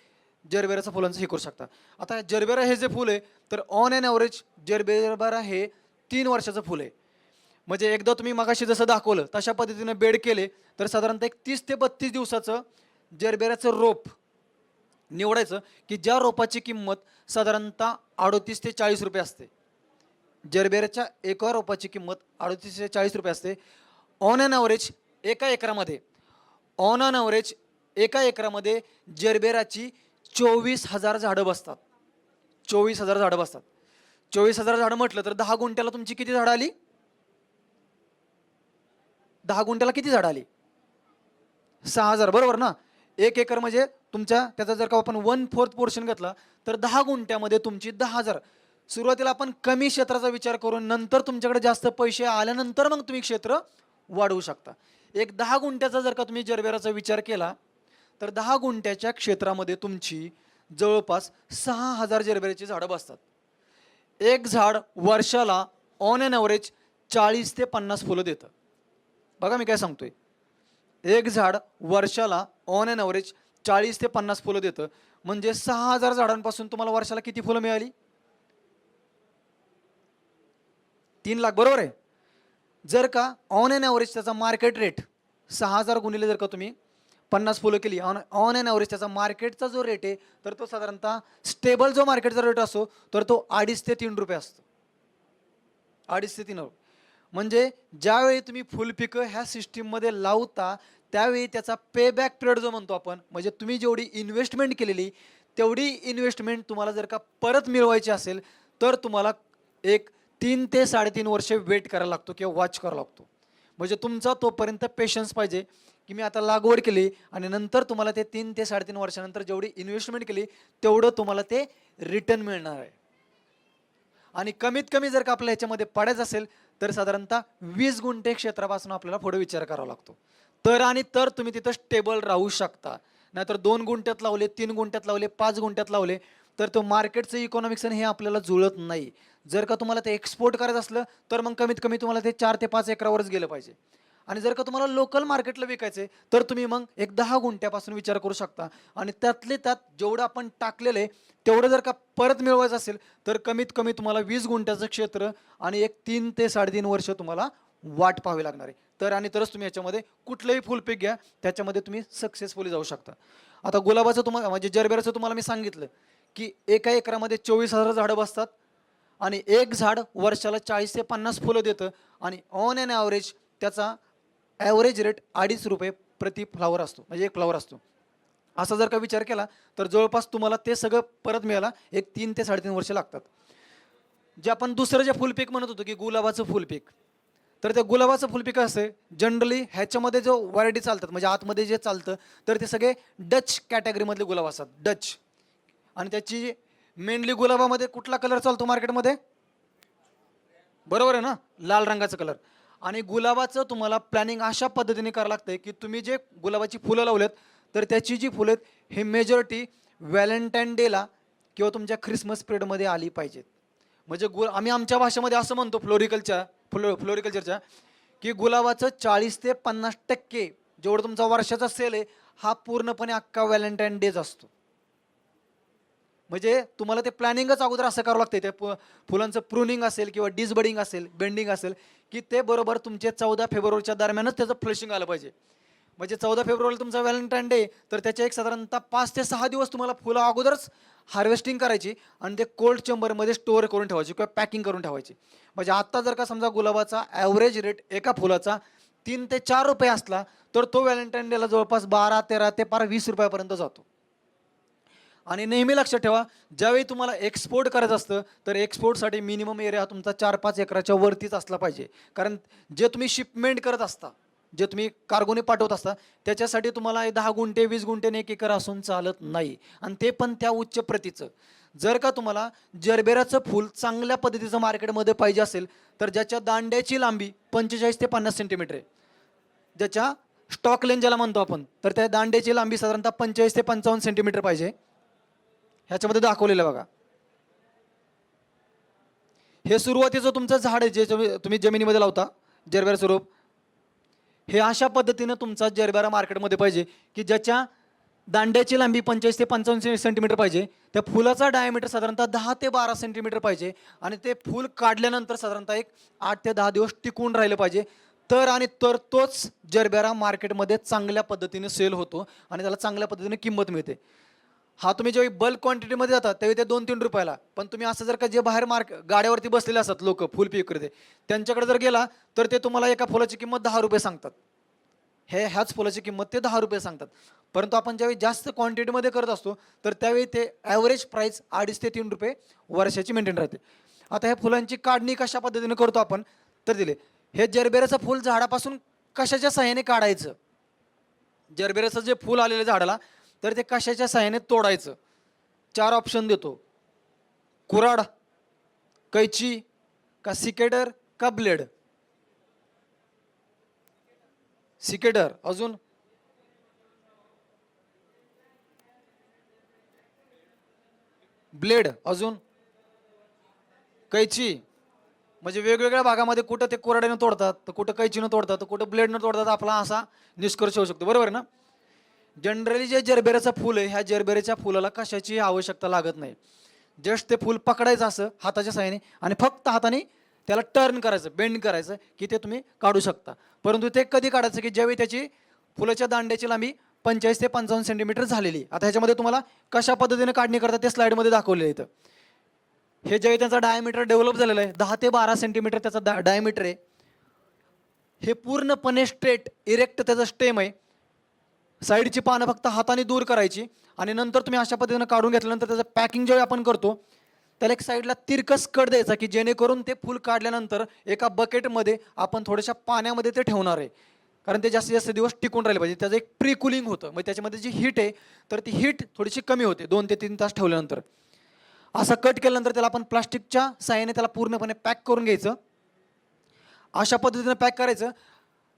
[SPEAKER 1] जरबेराचं फुलांचं हे करू शकता. आता जरबेरा हे जे फुल आहे तर ऑन अँड ॲव्हरेज जरबेरा हे 3 वर्षाचं फुल आहे. म्हणजे एकदा तुम्ही मगाशी जसं दाखवलं तशा पद्धतीनं बेड केले तर साधारणतः एक 30 ते 32 दिवसाचं जरबेराचं रोप निवडायचं की ज्या रोपाची किंमत साधारणतः 38 ते 40 रुपये असते. जरबेराच्या एका रोपाची किंमत 38 ते 40 रुपये असते. ऑन अन ॲव्हरेज एका एकरामध्ये ऑन अन ॲव्हरेज एका एकरामध्ये जरबेराची 24,000 झाडं बसतात. 24,000 झाडं बसतात. 24,000 झाडं म्हटलं तर 10 गुंठ्याला तुमची किती झाडं आली? 10 गुंठ्याला किती झाडं आली? 6,000 बरोबर ना. एक एकर म्हणजे तुमच्या त्याचा जर का आपण 1/4 पोर्शन घेतला तर 10 गुंठ्यामध्ये तुमची 10,000. सुरुवातीला आपण कमी क्षेत्राचा विचार करून नंतर तुमच्याकडे जास्त पैसे आल्यानंतर मग तुम्ही क्षेत्र वाढवू शकता. एक 10 गुंठ्याचा जर का तुम्ही जरबेराचा विचार केला तर 10 गुंठ्याच्या क्षेत्रामध्ये तुमची जवळपास 6,000 जरबेराची झाडं बसतात. एक झाड वर्षाला ऑन अन ॲव्हरेज 40 ते 50 फुलं देतं. बघा मी काय सांगतोय. एक झाड वर्षाला ऑन अन ॲव्हरेज 40 ते 50 फुलं देतं म्हणजे 6,000 झाडांपासून तुम्हाला वर्षाला किती फुलं मिळाली? 3 लाख बरोबर आहे. जर का ऑन अन ॲव्हरेज त्याचा मार्केट रेट 6,000 गुणिले जर का तुम्ही 50 फुलं केली ऑन अन ॲव्हरेज त्याचा मार्केटचा जो रेट आहे तर तो साधारणतः स्टेबल जो मार्केटचा रेट असतो तर तो 2.5 ते 3 रुपये असतो. 2.5 ते 3 रुपये. म्हणजे ज्यावेळी तुम्ही फुल पिकं ह्या सिस्टीममध्ये लावता त्यावेळी त्याचा पेबॅक पिरियड जो म्हणतो आपण म्हणजे तुम्ही जेवढी इन्व्हेस्टमेंट केलेली तेवढी इन्व्हेस्टमेंट तुम्हाला जर का परत मिळवायची असेल तर तुम्हाला एक 3 ते 3.5 वर्ष वेट करायला लागतो किंवा वॉच करावा लागतो. म्हणजे तुमचा तोपर्यंत पेशन्स पाहिजे की मी आता लागवड केली आणि नंतर तुम्हाला ते 3 ते 3.5 वर्षानंतर जेवढी इन्व्हेस्टमेंट केली तेवढं तुम्हाला ते रिटर्न मिळणार आहे. आणि कमीत कमी जर का आपल्या ह्याच्यामध्ये पडायचं असेल तर साधारणतः 20 गुंठे क्षेत्रापासून आपल्याला पुढे विचार करावा लागतो. तर तुम्ही तिथं स्टेबल राहू शकता. नाहीतर 2 गुंठ्यात लावले, 3 गुंठ्यात लावले, 5 गुंठ्यात लावले तर तो मार्केटचं इकॉनॉमिक्स हे आपल्याला जुळत नाही. जर का तुम्हाला ते एक्सपोर्ट करायचं असलं तर मग कमीत कमी तुम्हाला ते 4 ते 5 एकरावरच गेलं पाहिजे. आणि जर का तुम्हाला लोकल मार्केटला विकायचं तर तुम्ही मग एक 10 गुंठ्यापासून विचार करू शकता. आणि त्यातले त्यात जेवढं आपण टाकलेलं आहे तेवढं जर का परत मिळवायचं असेल तर कमीत कमी तुम्हाला 20 गुंठ्याचं क्षेत्र आणि एक 3 ते 3.5 वर्ष तुम्हाला वाट पाहावी लागणार आहे. तरच तुम्ही याच्यामध्ये कुठलंही फुल पीक घ्या त्याच्यामध्ये तुम्ही सक्सेसफुली जाऊ शकता. आता गुलाबाचं तुम्हाला म्हणजे जरबेराचं तुम्हाला मी सांगितलं की एका एकरामध्ये 24,000 झाडं बसतात आणि एक झाड वर्षाला 40 ते 50 फुलं देतं आणि ऑन अन ॲव्हरेज त्याचा ॲव्हरेज रेट 2.5 रुपये प्रति फ्लावर असतो म्हणजे एक फ्लावर असतो. असा जर का विचार केला तर जवळपास तुम्हाला ते सगळं परत मिळायला एक 3 ते 3.5 वर्ष लागतात. जे आपण दुसरं जे फुल पीक म्हणत होतो की गुलाबाचं फुल पीक तर त्या गुलाबाचं फुल पीक असं जनरली ह्याच्यामध्ये जो व्हरायटी चालतात म्हणजे आतमध्ये जे चालतं तर ते सगळे डच कॅटेगरीमधले गुलाब असतात. डच. आणि त्याची मेनली गुलाबामध्ये कुठला कलर चालतो मार्केटमध्ये? बरोबर आहे ना, लाल रंगाचा कलर. आणि गुलाबाचं तुम्हाला प्लॅनिंग अशा पद्धतीने करावं लागतंय की तुम्ही जे गुलाबाची फुलं लावलेत तर त्याची जी फुलं आहेत हे मेजॉरिटी व्हॅलेंटाईन डेला किंवा तुमच्या ख्रिसमस पिरियडमध्ये आली पाहिजेत. म्हणजे आम्ही आमच्या भाषेमध्ये असं म्हणतो फ्लोरिकल्चरच्या की गुलाबाचं 40 ते 50% जेवढं तुमचा वर्षाचा सेल आहे हा पूर्णपणे अख्खा व्हॅलेंटाईन डेज असतो. म्हणजे तुम्हाला ते प्लॅनिंगच अगोदर असं करावं लागतं. त्या फुलांचं प्रूनिंग असेल किंवा डिसबडिंग असेल, बेंडिंग असेल की ते बरोबर तुमचे 14 फेब्रुवारीच्या दरम्यानच त्याचं फ्लशिंग आलं पाहिजे. म्हणजे 14 फेब्रुवारीला तुमचा व्हॅलेंटाईन डे, तर त्याच्या एक साधारणतः 5 ते 6 दिवस तुम्हाला फुलं अगोदरच हार्वेस्टिंग करायची आणि ते कोल्ड चेंबरमध्ये स्टोअर करून ठेवायची किंवा पॅकिंग करून ठेवायची. म्हणजे आत्ता जर का समजा गुलाबाचा ॲव्हरेज रेट एका फुलाचा 3 ते 4 रुपये असला, तर तो व्हॅलेंटाईन डेला जवळपास 12, 13 ते पार 20 रुपयापर्यंत जातो. आणि नेहमी लक्षात ठेवा, ज्यावेळी तुम्हाला एक्सपोर्ट करायचं असतं, तर एक्सपोर्टसाठी मिनिमम एरिया तुमचा 4-5 एकराच्या वरतीच असला पाहिजे. कारण जे तुम्ही शिपमेंट करत असता, जे तुम्ही कार्गोने पाठवत असता, त्याच्यासाठी तुम्हाला 10 गुंठे 20 गुंठे 1 एकर असून चालत नाही, आणि ते पण त्या उच्च प्रतीचं. जर का तुम्हाला जरबेराचं फूल चांगल्या पद्धतीचं मार्केटमध्ये पाहिजे असेल, तर ज्याच्या दांड्याची लांबी 45 ते 50 सेंटीमीटर आहे, ज्याच्या स्टॉक लेंथ ज्याला म्हणतो आपण, तर त्या दांड्याची लांबी साधारणतः 45 ते 55 सेंटीमीटर पाहिजे. ह्याच्यामध्ये दाखवलेलं बघा, हे सुरुवातीचं तुमचं झाड आहे जे तुम्ही जमिनीमध्ये लावता, जरबेराचं रोप. हे अशा पद्धतीनं तुमचा जरबेरा मार्केटमध्ये पाहिजे की ज्याच्या दांड्याची लांबी 45 ते 55 सेंटीमीटर पाहिजे, त्या फुलाचा डायमीटर साधारणतः 10 ते 12 सेंटीमीटर पाहिजे, आणि ते फूल काढल्यानंतर साधारणतः एक 8 ते 10 दिवस टिकून राहिलं पाहिजे. तर तोच जरबेरा मार्केटमध्ये चांगल्या पद्धतीने सेल होतो आणि त्याला चांगल्या पद्धतीने किंमत मिळते. हा तुम्ही जेव्हा बल्क क्वांटिटीमध्ये जातात त्यावेळी ते 2-3 रुपयाला, पण तुम्ही असं जर का जे बाहेर गाड्यावरती बसलेले असतात लोक फुल विक्रेते, त्यांच्याकडे जर गेला तर ते तुम्हाला एका फुलाची किंमत 10 रुपये सांगतात. ह्याच फुलाची किंमत ते 10 रुपये सांगतात. परंतु आपण ज्यावेळी जास्त क्वांटिटीमध्ये करत असतो, तर त्यावेळी ते ॲव्हरेज प्राईस 2.5 ते 3 रुपये वर्षाची मेंटेन राहते. आता ह्या फुलांची काढणी कशा पद्धतीने करतो आपण, तर दिले हे जरबेराचं फूल झाडापासून कशाच्या सहाय्याने काढायचं. जरबेराचं जे फूल आलेलं झाडाला, तर ते कशाच्या सहाय्याने तोडायचं. 4 ऑप्शन देतो: कुऱ्हाड, कैची, का सिकेटर, का ब्लेड. सिकेटर, अजून ब्लेड, अजून कैची. म्हणजे वेगवेगळ्या भागामध्ये कुठं ते कुऱ्हाडीनं तोडतात, तर कुठं कैचीनं तोडतात, तर कुठं ब्लेडनं तोडतात, आपला असा निष्कर्ष होऊ शकतो. बरोबर ना. जनरली जे जरबेराचं फूल आहे, ह्या जरबेराच्या फुलाला कशाची आवश्यकता लागत नाही. जस्ट ते फूल पकडायचं असं हाताच्या साहाय्याने आणि फक्त हाताने त्याला टर्न करायचं, बेंड करायचं, की ते तुम्ही काढू शकता. परंतु ते कधी काढायचं, की ज्यावेळी त्याची फुलाच्या दांड्याची लांबी 45 ते 55 सेंटीमीटर झालेली. आता ह्याच्यामध्ये तुम्हाला कशा पद्धतीने काढणी करतात ते स्लाईडमध्ये दाखवलेलं आहे इथं. हे ज्यावेळी त्यांचा डायमीटर डेव्हलप झालेला आहे, 10 ते 12 सेंटीमीटर त्याचा डायमीटर आहे. हे पूर्णपणे स्ट्रेट इरेक्ट त्याचं स्टेम आहे. साईडची पानं फक्त हाताने दूर करायची आणि नंतर तुम्ही अशा पद्धतीनं काढून घेतल्यानंतर त्याचं पॅकिंग जेव्हा आपण करतो, त्याला एक साईडला तिरकस कट द्यायचा, की जेणेकरून ते फूल काढल्यानंतर एका बकेटमध्ये आपण थोड्याशा पाण्यामध्ये ते ठेवणार आहे, कारण ते जास्तीत जास्त दिवस टिकून राहिले पाहिजे. त्याचं एक प्री कुलिंग होतं, मग त्याच्यामध्ये जी हीट आहे, तर ती हीट थोडीशी कमी होते 2 ते 3 तास ठेवल्यानंतर. असं कट केल्यानंतर त्याला आपण प्लास्टिकच्या साहाय्याने त्याला पूर्णपणे पॅक करून घ्यायचं. अशा पद्धतीनं पॅक करायचं.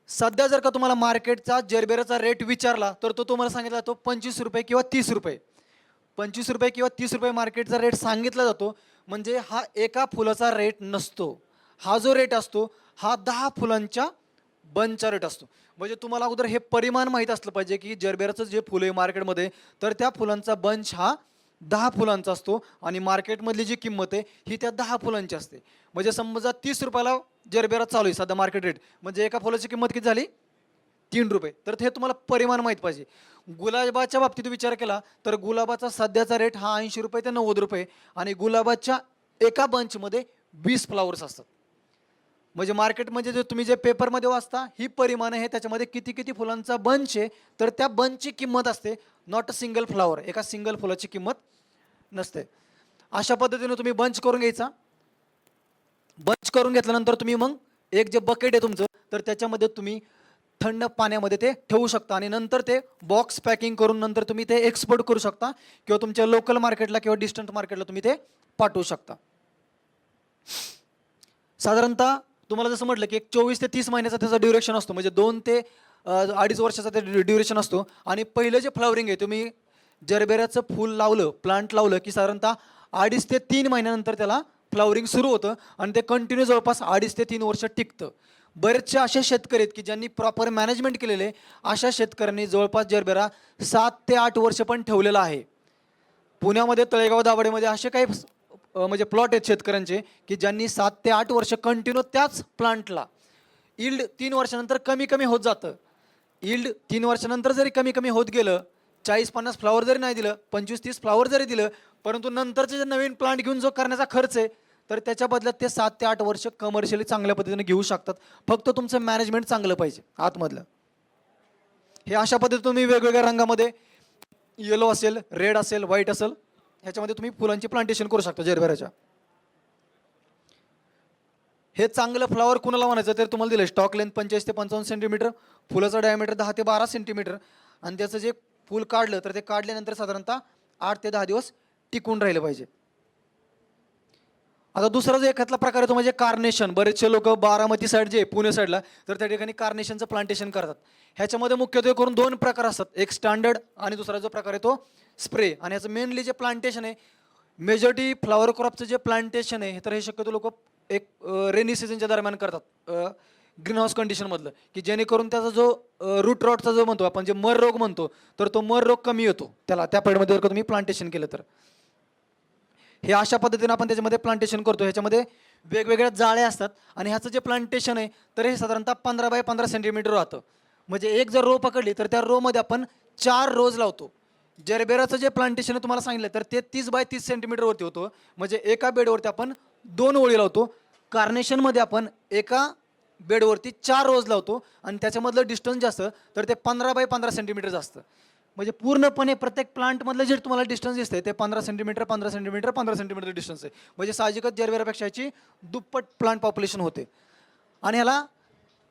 [SPEAKER 1] सध्या जर का तुम्हाला मार्केटचा जरबेराचा रेट विचारला, तर तो तुम्हाला सांगितला जातो 25 रुपये किंवा 30 रुपये. 25 रुपये किंवा 30 रुपये मार्केटचा रेट सांगितला जातो. म्हणजे हा एका फुलाचा रेट नसतो. हा जो रेट असतो, हा 10 फुलांच्या बंचचा रेट असतो. म्हणजे तुम्हाला अगोदर हे परिमाण माहीत असलं पाहिजे, की जरबेराचं जे फुलं आहे मार्केटमध्ये, तर त्या फुलांचा बंच हा 10 फुलांचा असतो आणि मार्केटमधली जी किंमत आहे ही त्या 10 फुलांची असते. म्हणजे समजा 30 रुपयाला जरबेरा चालू आहे सध्या मार्केट रेट, म्हणजे एका फुलाची किंमत किती झाली? 3 रुपये. तर हे तुम्हाला परिमाण माहीत पाहिजे. गुलाबाच्या बाबतीत विचार केला तर गुलाबाचा सध्याचा रेट हा 80 रुपये ते 90 रुपये, आणि गुलाबाच्या एका बंचमध्ये 20 फ्लावर्स असतात. म्हणजे मार्केटमध्ये जे तुम्ही जे पेपरमध्ये वाचता ही परिमाण आहे, त्याच्यामध्ये किती किती फुलांचा बंच आहे, तर त्या बंचची किंमत असते, नॉट अ सिंगल फ्लावर. एका सिंगल फुलाची किंमत नसते. अशा पद्धतीने तुम्ही बंच करून घ्यायचा. बंच करून घेतल्यानंतर तुम्ही मग एक जे बकेट आहे तुमचं, तर त्याच्यामध्ये तुम्ही थंड पाण्यामध्ये ते ठेवू शकता आणि नंतर ते बॉक्स पॅकिंग करून नंतर तुम्ही ते एक्सपोर्ट करू शकता किंवा तुमच्या लोकल मार्केटला किंवा डिस्टंट मार्केटला तुम्ही ते पाठवू शकता. साधारणतः तुम्हाला जसं म्हटलं की एक 24 ते 30 महिन्याचा त्याचा ड्युरेशन असतो, म्हणजे 2 ते 2.5 वर्षाचा ते ड्युरेशन असतो. आणि पहिलं जे फ्लॉवरिंग आहे, तुम्ही जरबेराचं फूल लावलं, प्लांट लावलं की साधारणतः 2.5 ते 3 महिन्यानंतर त्याला फ्लॉवरिंग सुरू होतं आणि ते कंटिन्यू जवळपास 2.5 ते 3 वर्ष टिकतं. बरेचसे असे शेतकरी आहेत की ज्यांनी प्रॉपर मॅनेजमेंट केलेले, अशा शेतकऱ्यांनी जवळपास जरबेरा 7 ते 8 वर्ष पण ठेवलेला आहे. पुण्यामध्ये तळेगाव दाभाडेमध्ये असे काही म्हणजे प्लॉट आहेत शेतकऱ्यांचे की ज्यांनी 7 ते 8 वर्ष कंटिन्यू त्याच प्लांटला, इल्ड 3 वर्षानंतर कमी कमी होत जातं, यील्ड 3 वर्षानंतर जरी कमी कमी होत गेलं, 40-50 फ्लॉवर जरी नाही दिलं, 25-30 फ्लॉवर जरी दिलं, परंतु नंतरचे जे नवीन प्लांट घेऊन जो करण्याचा खर्च आहे, तर त्याच्या बदल्यात ते 7 ते 8 वर्ष कमर्शियली चांगल्या पद्धतीने घेऊ शकतात. फक्त तुमचं मॅनेजमेंट चांगलं पाहिजे आतमधलं. हे अशा पद्धतीने तुम्ही वेगवेगळ्या रंगामध्ये, येलो असेल, रेड असेल, व्हाईट असेल, ह्याच्यामध्ये तुम्ही फुलांची प्लांटेशन करू शकता जरबेराच्या. हे चांगलं फ्लॉवर कुणाला म्हणायचं तर तुम्हाला दिलं स्टॉक लेंथ 45 ते 55 सेंटीमीटर, फुलाचं डायमीटर 10 ते 12 सेंटीमीटर, आणि त्याचं जे फूल काढलं तर ते काढल्यानंतर साधारणतः 8 ते 10 दिवस टिकून राहिलं पाहिजे. आता दुसरा जो एखादा प्रकार आहे तो म्हणजे कार्नेशन. बरेचसे लोक बारामती साईड जे पुणे साईडला, तर त्या ठिकाणी कार्नेशनचं प्लांटेशन करतात. ह्याच्यामध्ये मुख्यत्वे करून 2 प्रकार असतात, एक स्टँडर्ड आणि दुसरा जो प्रकार आहे तो स्प्रे. आणि ह्याचं मेनली जे प्लांटेशन आहे, मेजॉरिटी फ्लॉवर क्रॉपचं जे प्लांटेशन आहे, तर हे शक्यतो लोक एक रेनी सीझनच्या दरम्यान करतात, ग्रीन हाऊस कंडिशनमधलं, की जेणेकरून त्याचा जो रूट रॉटचा जो म्हणतो आपण, जे मर रोग म्हणतो, तर तो मर रोग कमी होतो त्याला, त्या पेडमध्ये जर का तुम्ही प्लांटेशन केलं तर. हे अशा पद्धतीने आपण त्याच्यामध्ये प्लांटेशन करतो. ह्याच्यामध्ये वेगवेगळ्या जाळ्या असतात आणि ह्याचं जे प्लांटेशन आहे तर हे साधारणतः 15 बाय 15 सेंटीमीटर राहतं. म्हणजे एक जर रो पकडली तर त्या रोमध्ये आपण 4 रोज लावतो. जरबेराचं जे प्लांटेशन आहे तुम्हाला सांगितलं तर ते 30 बाय 30 सेंटीमीटरवरती होतं, म्हणजे एका बेडवरती आपण 2 ओळी लावतो. कार्नेशनमध्ये आपण एका बेडवरती 4 रोज लावतो आणि त्याच्यामधलं डिस्टन्स जास्त, तर ते 15 बाय 15 सेंटीमीटर असतं. म्हणजे पूर्णपणे प्रत्येक प्लांटमधलं जे तुम्हाला डिस्टन्स दिसतंय ते 15 सेंटीमीटर 15 सेंटीमीटर 15 सेंटीमीटर डिस्टन्स आहे. म्हणजे साहजिकच जरबेरापेक्षा याची दुप्पट प्लांट पॉप्युलेशन होते. आणि ह्याला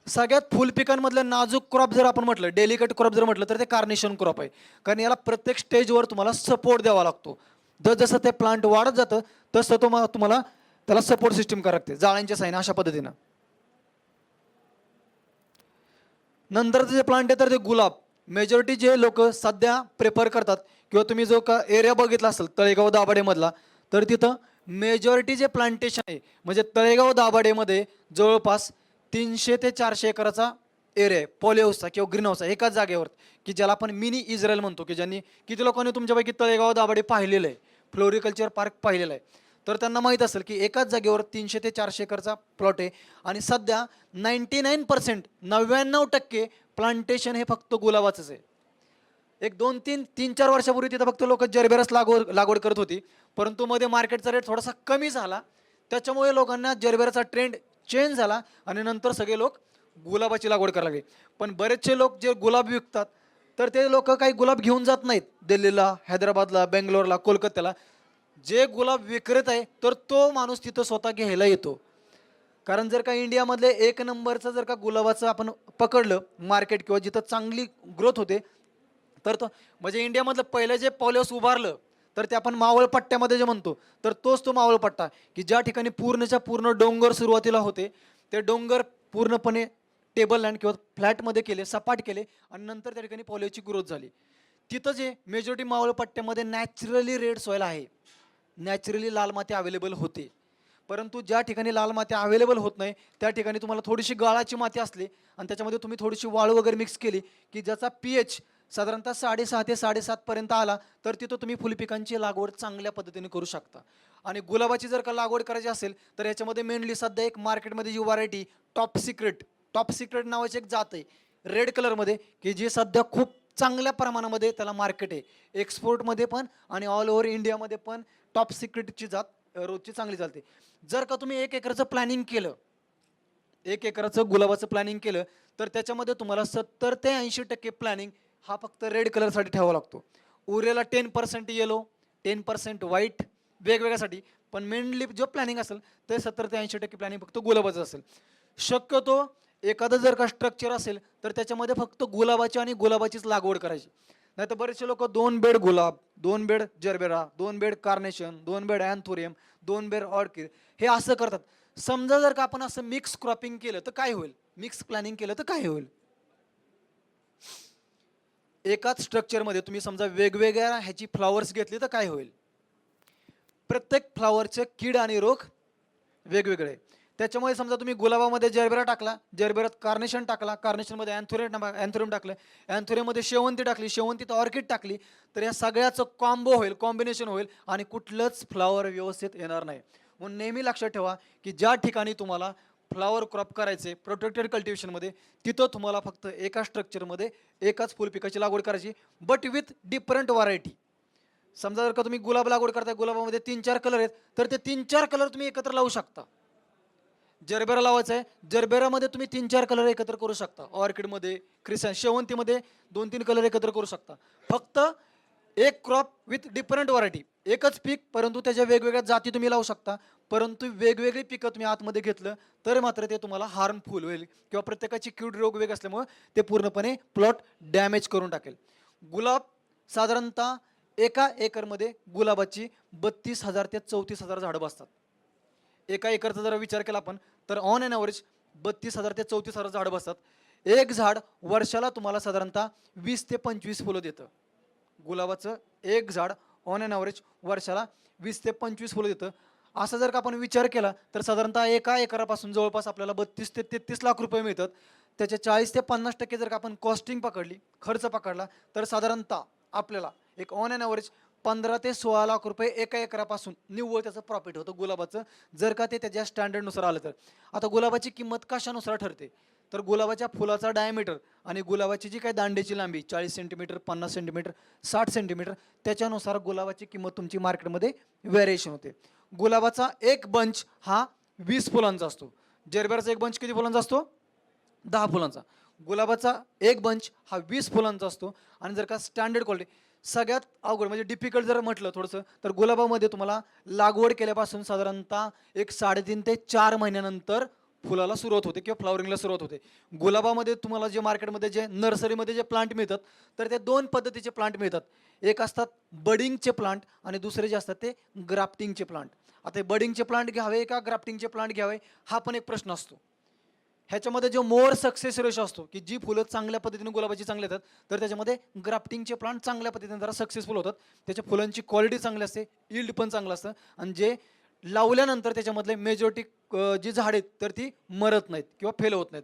[SPEAKER 1] सगळ्यात फुल पिकांमधलं नाजूक क्रॉप जर आपण म्हटलं, डेलिकेट क्रॉप जर म्हटलं, तर ते कार्नेशन क्रॉप आहे. कारण याला प्रत्येक स्टेजवर तुम्हाला सपोर्ट द्यावा लागतो. जसं ते प्लांट वाढत जातं तसं तुम्हाला त्याला सपोर्ट सिस्टीम करावं लागते जाळ्यांच्या साईन अशा पद्धतीनं. नंतरचं जे प्लांट आहे तर ते गुलाब. मेजॉरिटी जे लोक सध्या प्रेफर करतात, किंवा तुम्ही जो का एरिया बघितला असेल तळेगाव दाभाडेमधला, तर तिथं मेजॉरिटी जे प्लांटेशन आहे, म्हणजे तळेगाव दाभाडेमध्ये जवळपास 300 ते 400 एकराचा एरिया आहे पॉलीहाऊसचा किंवा ग्रीन हाऊसचा एकाच जागेवर, की ज्याला आपण मिनी इस्रायल म्हणतो. की ज्यांनी, किती लोकांनी तुमच्यापैकी तळेगाव दाभाडे पाहिलेलं आहे, फ्लोरिकल्चर पार्क पाहिलेलं आहे, तर त्यांना माहीत असेल की एकाच जागेवर 300 ते 400 एकरचा प्लॉट आहे. आणि सध्या 99% 99% प्लांटेशन हे फक्त गुलाबाचंच आहे. एक 2-3 वर्षापूर्वी तिथं फक्त लोक जरबेरास लागवड करत होती, परंतु मध्ये मार्केटचा रेट थोडासा कमी झाला, त्याच्यामुळे लोकांना जरबेराचा ट्रेंड चेंज झाला आणि नंतर सगळे लोक गुलाबाची लागवड करायला लागले. पण बरेचसे लोक जे गुलाब विकतात, तर ते लोक काही गुलाब घेऊन जात नाहीत दिल्लीला, हैदराबादला, बेंगलोरला, कोलकात्याला. जे गुलाब विक्रेत आहे तर तो माणूस तिथं स्वतः घ्यायला येतो. कारण जर का इंडियामधले 1 नंबरचं जर का गुलाबाचं आपण पकडलं मार्केट, किंवा जिथं चांगली ग्रोथ होते, तर तो म्हणजे इंडियामधलं पहिलं जे पॉलिहाऊस उभारलं, तर ते आपण मावळ पट्ट्यामध्ये जे म्हणतो, तर तोच तो मावळ पट्टा, की ज्या ठिकाणी पूर्णच्या पूर्ण डोंगर सुरुवातीला होते, ते डोंगर पूर्णपणे टेबल लँड किंवा फ्लॅटमध्ये केले, सपाट केले, आणि नंतर त्या ठिकाणी पॉलिहाऊसची ग्रोथ झाली. तिथं जे मेजॉरिटी मावळ पट्ट्यामध्ये नॅचरली रेड सॉईल आहे, नॅचरली लाल माती अवेलेबल होते. परंतु ज्या ठिकाणी लाल माती अवेलेबल होत नाही, त्या ठिकाणी तुम्हाला थोडीशी गाळाची माती असली आणि त्याच्यामध्ये तुम्ही थोडीशी वाळू वगैरे मिक्स केली, की ज्याचा pH साधारणतः 6.5 ते 7.5 पर्यंत आला, तर तिथं तुम्ही फुलपिकांची लागवड चांगल्या पद्धतीने करू शकता. आणि गुलाबाची जर का लागवड करायची असेल, तर याच्यामध्ये मेनली सध्या एक मार्केटमध्ये जी व्हरायटी टॉप सिक्रेट नावाची एक जात आहे रेड कलरमध्ये, की जी सध्या खूप चांगल्या प्रमाणामध्ये त्याला मार्केट आहे, एक्सपोर्टमध्ये पण आणि ऑल ओव्हर इंडियामध्ये पण. टॉप सिक्रेटची जात रोजची चांगली चालते. जर का तुम्ही 1 एकरचं प्लॅनिंग केलं, 1 एकराचं गुलाबाचं प्लॅनिंग केलं, तर त्याच्यामध्ये तुम्हाला 70 ते 80% प्लॅनिंग हा फक्त रेड कलरसाठी ठेवावा लागतो. उरलेला 10% येलो, 10% व्हाईट, वेगवेगळ्यासाठी. पण मेनली जो प्लॅनिंग असेल ते 70 ते 80% प्लॅनिंग फक्त गुलाबाचं असेल. शक्यतो एखादं जर का स्ट्रक्चर असेल तर त्याच्यामध्ये फक्त गुलाबाची आणि गुलाबाचीच लागवड करायची. नाही तर बरेचसे लोक 2 बेड गुलाब, 2 bed gerbera, 2 bed carnation, 2 bed anthurium, 2 bed orchid, हे असं करतात. समजा जर का आपण असं मिक्स क्रॉपिंग केलं तर काय होईल, मिक्स प्लॅनिंग केलं तर काय होईल. एकाच स्ट्रक्चरमध्ये तुम्ही समजा वेगवेगळ्या ह्याची फ्लॉवर्स घेतली तर काय होईल. प्रत्येक फ्लॉवरचे कीड आणि रोग वेगवेगळे. त्याच्यामुळे समजा तुम्ही गुलाबामध्ये जरबेरा टाकला, जरबेरात कार्नेशन टाकला, कार्नेशनमध्ये अँथोरियम टाकलं, अँथोरियममध्ये शेवंती टाकली, शेवंतीत ऑर्किड टाकली, तर या सगळ्याचं कॉम्बो होईल, कॉम्बिनेशन होईल आणि कुठलंच फ्लॉवर व्यवस्थित येणार नाही. म्हणून नेहमी लक्षात ठेवा की ज्या ठिकाणी तुम्हाला फ्लावर क्रॉप करायचे प्रोटेक्टेड कल्टिवेशनमध्ये, तिथं तुम्हाला फक्त एका स्ट्रक्चरमध्ये एकाच फुल पिकाची लागवड करायची, बट विथ डिफरंट व्हरायटी. समजा जर का तुम्ही गुलाब लागवड करताय, गुलाबामध्ये 3-4 कलर आहेत, तर ते 3-4 कलर तुम्ही एकत्र लावू शकता. जरबेरा लावायचा आहे, जरबेरामध्ये तुम्ही 3-4 कलर एकत्र करू शकता. ऑर्किडमध्ये, शेवंतीमध्ये 2-3 कलर एकत्र करू शकता. फक्त एक क्रॉप विथ डिफरंट व्हरायटी, एकच पीक परंतु त्याच्या वेगवेगळ्या जाती तुम्ही लावू शकता. परंतु वेगवेगळी पिकं तुम्ही आतमध्ये घेतलं तर मात्र ते तुम्हाला हार्मफुल होईल किंवा प्रत्येकाची कीड रोग वेग असल्यामुळे ते पूर्णपणे प्लॉट डॅमेज करून टाकेल. गुलाब साधारणतः एका एकरमध्ये गुलाबाची 32,000 ते 34,000 झाडं बसतात. एका एकरचा जर विचार केला आपण तर ऑन एन ॲव्हरेज 32,000 ते 34,000 झाडं बसतात. एक झाड वर्षाला तुम्हाला साधारणतः 20 ते 25 फुलं देतं. गुलाबाचं एक झाड ऑन एन ॲव्हरेज वर्षाला 20 ते 25 फुलं देतं. असं जर का आपण विचार केला तर साधारणतः एका एकरापासून जवळपास आपल्याला 32 ते 33 लाख रुपये मिळतात. त्याचे 40 ते 50% जर का आपण कॉस्टिंग पकडली, खर्च पकडला, तर साधारणतः आपल्याला एक ऑन एन ॲव्हरेज 15 ते 16 लाख रुपये एका एकरापासून निव्वळ त्याचं प्रॉफिट होतं गुलाबाचं, जर का ते त्याच्या स्टँडर्डनुसार आलं तर. आता गुलाबाची किंमत कशानुसार ठरते, तर गुलाबाच्या फुलाचा डायमीटर आणि गुलाबाची जी काही दांडेची लांबी 40 सेंटीमीटर, 50 सेंटीमीटर, 60 सेंटीमीटर, त्याच्यानुसार गुलाबाची किंमत तुमची मार्केटमध्ये व्हेरिएशन होते. गुलाबाचा एक बंच हा 20 फुलांचा असतो. जरबेराचा एक बंच किती फुलांचा असतो? 10 फुलांचा. गुलाबाचा एक बंच हा 20 फुलांचा असतो. आणि जर का स्टँडर्ड क्वालिटी सगळ्यात अवघड म्हणजे डिफिकल्ट जर म्हटलं थोडंसं, तर गुलाबामध्ये तुम्हाला लागवड केल्यापासून साधारणतः एक 3.5 ते 4 महिन्यानंतर फुलाला सुरुवात होते किंवा फ्लॉवरिंगला सुरुवात होते. गुलाबामध्ये तुम्हाला जे मार्केटमध्ये जे नर्सरीमध्ये जे प्लांट मिळतात, तर ते 2 पद्धतीचे प्लांट मिळतात. एक असतात बडिंगचे प्लांट आणि दुसरे जे असतात ते ग्राफ्टिंगचे प्लांट. आता हे बडिंगचे प्लांट घ्यावे का ग्राफ्टिंगचे प्लांट घ्यावे हा पण एक प्रश्न असतो. ह्याच्यामध्ये जो मोर सक्सेस रेशो असतो, की जी फुलं चांगल्या पद्धतीने गुलाबाची चांगली येतात, तर त्याच्यामध्ये ग्राफ्टिंगचे प्लांट चांगल्या पद्धतीने जरा सक्सेसफुल होतात. त्याच्या फुलांची क्वालिटी चांगली असते, यील्ड पण चांगलं असतं. आणि जे लावल्यानंतर त्याच्यामधले मेजॉरिटी जी झाडे आहेत तर ती मरत नाहीत किंवा फेल होत नाहीत.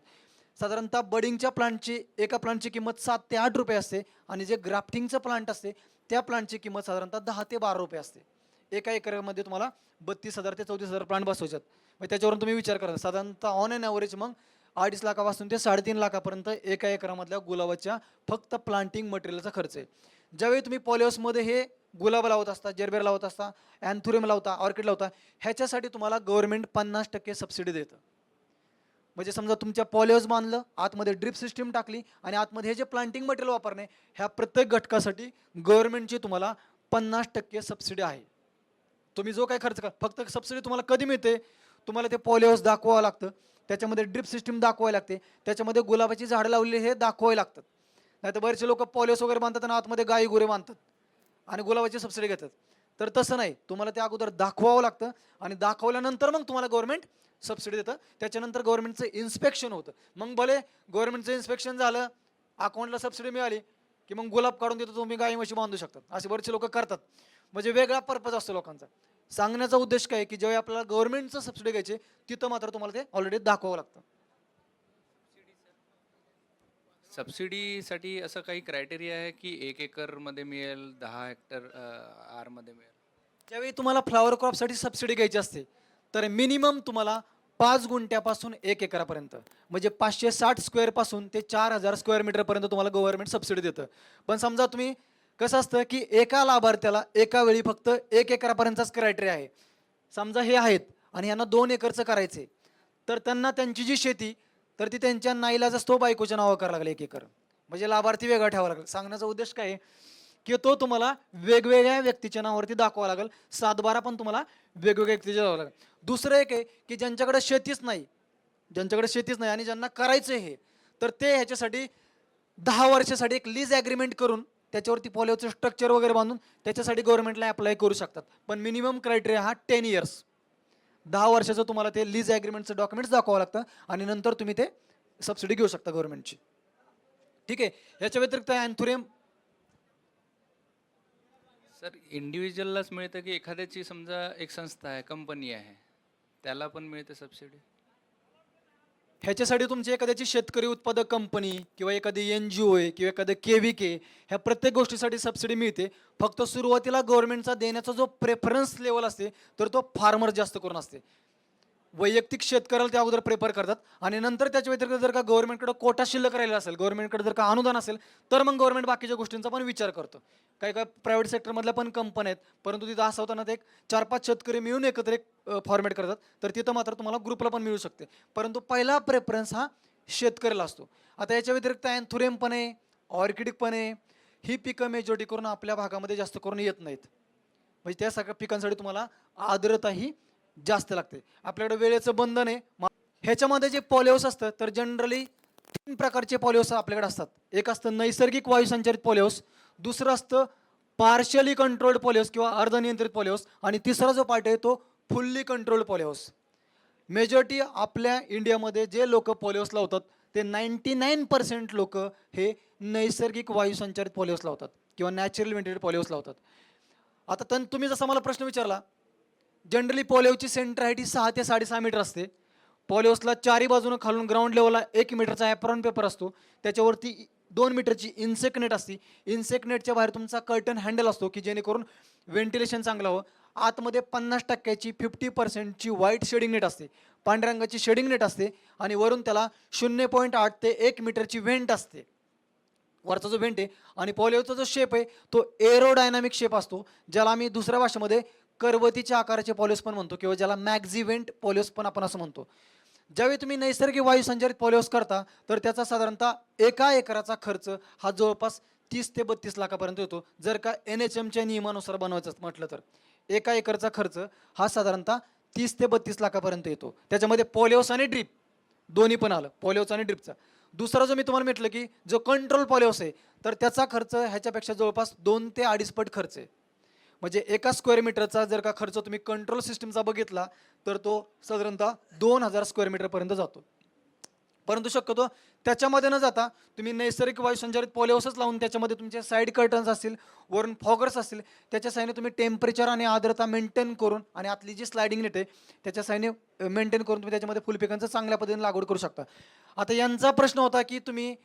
[SPEAKER 1] साधारणतः बडिंगच्या प्लांटची एका प्लांटची किंमत 7 ते 8 रुपये असते आणि जे ग्राफ्टिंगचं प्लांट असते त्या प्लांटची किंमत साधारणतः 10 ते 12 रुपये असते. एका एकरामध्ये तुम्हाला 32,000 ते 34,000 प्लांट बसवायच्यात. मग त्याच्यावरून तुम्ही विचार करा, साधारणतः ऑन एन ॲव्हरेज मग 2.5 लाखापासून ते 3.5 लाखापर्यंत एका एकरामधल्या गुलाबाच्या फक्त प्लांटिंग मटेरियलचा खर्च आहे. ज्यावेळी तुम्ही पॉलिहाऊसमध्ये हे गुलाब लावत असता, जरबेरा लावत असता, अँथुरियम लावता, ऑर्किड लावता, ह्याच्यासाठी तुम्हाला गव्हर्नमेंट 50% सबसिडी देतं. म्हणजे समजा तुमच्या पॉलिहाऊस बांधलं, आतमध्ये ड्रिप सिस्टीम टाकली आणि आतमध्ये हे जे प्लांटिंग मटेरियल वापरणे, ह्या प्रत्येक घटकासाठी गव्हर्नमेंटची तुम्हाला 50% सबसिडी आहे. तुम्ही जो काही खर्च करा, फक्त सबसिडी तुम्हाला कधी मिळते, तुम्हाला ते पॉलिहाऊस दाखवावं लागतं, त्याच्यामध्ये ड्रिप सिस्टीम दाखवावी लागते, त्याच्यामध्ये गुलाबाची झाडं लावलेली हे दाखवावे लागतात. नाही तर बरेचसे लोक पॉलिहाऊस वगैरे बांधतात आणि आतमध्ये गाई गुरे बांधतात आणि गुलाबाची सबसिडी घेतात. तर तसं नाही, तुम्हाला ते अगोदर दाखवावं लागतं आणि दाखवल्यानंतर मग तुम्हाला गव्हर्नमेंट सबसिडी देतं. त्याच्यानंतर गव्हर्नमेंटचं इन्स्पेक्शन होतं. मग भले गव्हर्नमेंटचं इन्स्पेक्शन झालं, अकाउंटला सबसिडी मिळाली की मग गुलाब काढून देतो, तुम्ही गाई म्हशी बांधू शकतात. असे बरेचसे लोक करतात. म्हणजे वेगळा पर्पज असतो लोकांचा. सांगण्याचा उद्देश काय की जेव्हा आपल्याला गव्हर्नमेंटचं सबसिडी घ्यायचे तिथं मात्र तुम्हाला ते ऑलरेडी दाखवावं लागतं.
[SPEAKER 2] सबसिडीसाठी असं काही क्रायटेरिया आहे की 1 एकरमध्ये मिळेल, 10 हेक्टर आरमध्ये मिळेल?
[SPEAKER 1] ज्यावेळी तुम्हाला फ्लॉवर क्रॉपसाठी सबसिडी घ्यायची असते तर मिनिमम तुम्हाला 5 गुंठ्यापासून 1 एकरापर्यंत म्हणजे 560 स्क्वेअरपासून ते 4,000 स्क्वेअर मीटरपर्यंत तुम्हाला गव्हर्नमेंट सबसिडी देतं. पण समजा तुम्ही कसं असतं की एका लाभार्थ्याला एका वेळी फक्त 1 एकरापर्यंतचाच क्रायटेरिया आहे. समजा हे आहेत आणि यांना 2 एकरचं करायचे, तर त्यांना त्यांची जी शेती तर ती त्यांच्या नाईलाज असतो बायकोच्या नावावर करावं लागलं 1 एकर. म्हणजे लाभार्थी वेगळा ठेवावा लागला. सांगण्याचा उद्देश काय आहे की तो तुम्हाला वेगवेगळ्या व्यक्तीच्या नावावरती दाखवावा लागेल. 7-12 पण तुम्हाला वेगवेगळ्या व्यक्तीच्या नावावर लागेल. दुसरं एक आहे की ज्यांच्याकडे शेतीच नाही, ज्यांच्याकडे शेतीच नाही आणि ज्यांना करायचं हे, तर ते ह्याच्यासाठी 10 वर्षासाठी एक लीज ॲग्रीमेंट करून त्याच्यावरती पॉलिओचं स्ट्रक्चर वगैरे बांधून त्याच्यासाठी गव्हर्नमेंटला अप्लाय करू शकतात. पण मिनिमम क्रायटेरिया हा 10 इयर्स, 10 वर्षाचं तुम्हाला ते लीज ॲग्रीमेंटचं डॉक्युमेंट्स दाखवावं लागतं आणि नंतर तुम्ही ते सबसिडी घेऊ शकता गव्हर्नमेंटची. ठीक आहे. याच्या व्यतिरिक्त अँथुरियम
[SPEAKER 2] सर, इंडिव्हिज्युअललाच मिळतं की एखाद्याची समजा एक संस्था आहे, कंपनी आहे, त्याला पण मिळते सबसिडी?
[SPEAKER 1] ह्याच्यासाठी तुमची एखाद्याची शेतकरी उत्पादक कंपनी किंवा एखादी NGO आहे किंवा एखादं KVK, ह्या प्रत्येक गोष्टीसाठी सबसिडी मिळते. फक्त सुरुवातीला गव्हर्नमेंटचा देण्याचा जो प्रेफरन्स लेवल असते तर तो फार्मर जास्त करून असते. वैयक्तिक शेतकऱ्याला ते अगोदर प्रेफर करतात आणि नंतर त्याच्या व्यतिरिक्त जर का गव्हर्नमेंटकडे कोटा शिल्लक राहिला असेल, गव्हर्नमेंटकडे जर का अनुदान असेल, तर मग गव्हर्नमेंट बाकीच्या गोष्टींचा पण विचार करतं. काही काही प्रायव्हेट सेक्टरमधल्या पण कंपन्या आहेत, परंतु तिथं असं होतं ना, ते एक 4-5 शेतकरी मिळून एकत्र एक फॉर्मेट करतात, तर तिथं मात्र तुम्हाला ग्रुपला पण मिळू शकते. परंतु पहिला प्रेफरन्स हा शेतकऱ्याला असतो. आता याच्या व्यतिरिक्त अँथोरियम पण आहे, ऑर्किडिक पण आहे. ही पिकं मेजॉरिटी करून आपल्या भागामध्ये जास्त करून येत नाहीत. म्हणजे त्या सगळ्या पिकांसाठी तुम्हाला आर्द्रता ही जास्त लागते. आपल्याकडे वेळेचं बंधन आहे. ह्याच्यामध्ये जे पॉलिहाऊस असतं, तर जनरली 3 प्रकारचे पॉलिहाऊस आपल्याकडे असतात. एक असतं नैसर्गिक वायुसंचारित पॉलिहाऊस, दुसरं असतं पार्शियली कंट्रोल्ड पॉलिहाऊस किंवा अर्धनियंत्रित पॉलिहाऊस आणि तिसरा जो पार्ट आहे तो फुल्ली कंट्रोल्ड पॉलिहाऊस. मेजॉरिटी आपल्या इंडियामध्ये जे लोक पॉलिहाऊस लावतात ते 99% लोक हे नैसर्गिक वायुसंचारित पॉलिहाऊस लावतात किंवा नॅचरल व्हेंटिलेटेड पॉलिहाऊस लावतात. आता तुम्ही जसा मला प्रश्न विचारला, जनरली पॉलिहाऊसची सेंटर हाईट ही 6 ते 6.5 मीटर असते. पॉलिहाऊसला चारी बाजूनं खालून ग्राउंड लेवलला 1 मीटरचा ॲप्रॉन पेपर असतो. त्याच्यावरती 2 मीटरची इन्सेक नेट असते. इन्सेक नेटच्या बाहेर तुमचा कर्टन हँडल असतो की जेणेकरून व्हेंटिलेशन चांगलं हवं. आतमध्ये 50%ची 50%ची व्हाईट शेडिंग नेट असते, पांढऱ्या रंगाची शेडिंग नेट असते आणि वरून त्याला 0.8 ते 1 मीटरची व्हेंट असते. वरचा जो व्हेंट आहे आणि पॉलिहाऊसचा जो शेप आहे तो एरोडायनामिक शेप असतो, ज्याला आम्ही दुसऱ्या भाषेमध्ये करवतीच्या आकाराचे पॉलिहाऊस पण म्हणतो किंवा ज्याला मॅक्झी व्हेंट पॉलिहाऊस पण आपण असं म्हणतो. ज्यावेळी तुम्ही नैसर्गिक वायू संचारित पॉलिहाऊस करता तर त्याचा साधारणतः 1 एकराचा खर्च हा जवळपास 30 ते 32 लाखापर्यंत येतो. जर का NHMच्या नियमानुसार बनवायचं म्हटलं तर 1 एकरचा खर्च हा साधारणतः 30 ते 32 लाखापर्यंत येतो. त्याच्यामध्ये पॉलिहाऊस आणि ड्रीप दोन्ही पण आलं, पॉलिहाऊस आणि ड्रीपचा. दुसरा जो मी तुम्हाला म्हटलं की जो कंट्रोल पॉलिहाऊस आहे तर त्याचा खर्च ह्याच्यापेक्षा जवळपास 2 ते 2.5 पट खर्च आहे. म्हणजे 1 स्क्वेअर मीटरचा जर का खर्च तुम्ही कंट्रोल सिस्टीमचा बघितला तर तो साधारणतः 2000 स्क्वेअर मीटरपर्यंत जातो. परंतु शक्यतो त्याच्यामध्ये न जाता तुम्ही नैसर्गिक वायू संचारित पॉलिहाऊसच लावून त्याच्यामध्ये तुमचे साईड कर्टन्स असतील, वरून फॉगर्स असतील, त्याच्या साहाय्याने तुम्ही टेम्परेचर आणि आर्द्रता मेंटेन करून आणि आतली जी स्लायडिंग नेट आहे त्याच्या साहाय्याने मेंटेन करून तुम्ही त्याच्यामध्ये फुलपिकांचं चांगल्या पद्धतीने लागवड करू शकता. आता यांचा प्रश्न होता की तुम्ही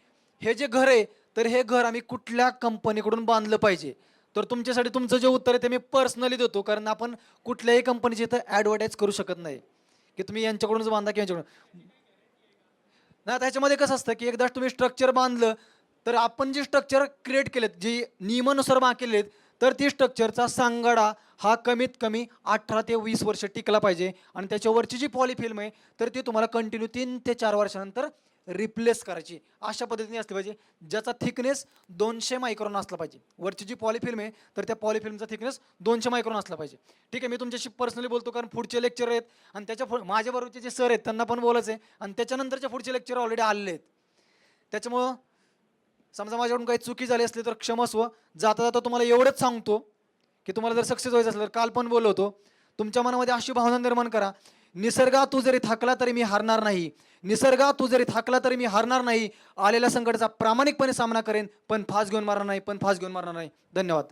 [SPEAKER 1] हे जे घर आहे तर हे घर आम्ही कुठल्या कंपनीकडून बांधलं पाहिजे. तर तुमच्यासाठी तुमचं जे उत्तर आहे ते मी पर्सनली देतो, कारण आपण कुठल्याही कंपनीची इथं ॲडव्हर्टाईज करू शकत नाही की तुम्ही यांच्याकडूनच बांधा किंवा यांच्याकडून. ना त्याच्यामध्ये कसं असतं की एकदा तुम्ही स्ट्रक्चर बांधलं तर आपण जे स्ट्रक्चर क्रिएट केलेत, जी नियमानुसार केलेत, तर ती स्ट्रक्चरचा सांगाडा हा कमीत कमी 18 ते 20 वर्ष टिकला पाहिजे आणि त्याच्यावरची जी पॉलिफिल्म आहे तर ती तुम्हाला कंटिन्यू 3 ते 4 वर्षानंतर रिप्लेस करायची अशा पद्धतीने असली पाहिजे, ज्याचा थिकनेस 200 मायक्रॉन असला पाहिजे. वरची जी पॉलिफिल्म आहे तर त्या पॉलिफिल्मचा थिकनेस 200 मायक्रॉन असला पाहिजे. ठीक आहे, मी तुमच्याशी पर्सनली बोलतो कारण पुढचे लेक्चर आहेत आणि त्याच्या माझ्याबरोबरचे जे सर आहेत त्यांना पण बोलायचं आहे आणि त्याच्यानंतरच्या पुढचे लेक्चर ऑलरेडी आलेले आहेत. त्याच्यामुळं समजा माझ्याकडून काही चुकी झाली असली तर क्षमस्व. जाता जाता तुम्हाला एवढंच सांगतो की तुम्हाला जर सक्सेस व्हायचं असलं तर काल पण बोलवतो, तुमच्या मनामध्ये अशी भावना निर्माण करा, निसर्गा तू जरी थाकला तरी मी हारणार नाही, निसर्गा तू जरी थाकला तरी मी हारणार नाही, आलेल्या संकटाचा प्रामाणिकपणे सामना करेन, पण फास घेऊन मारणार नाही, पण फास घेऊन मारणार नाही. धन्यवाद.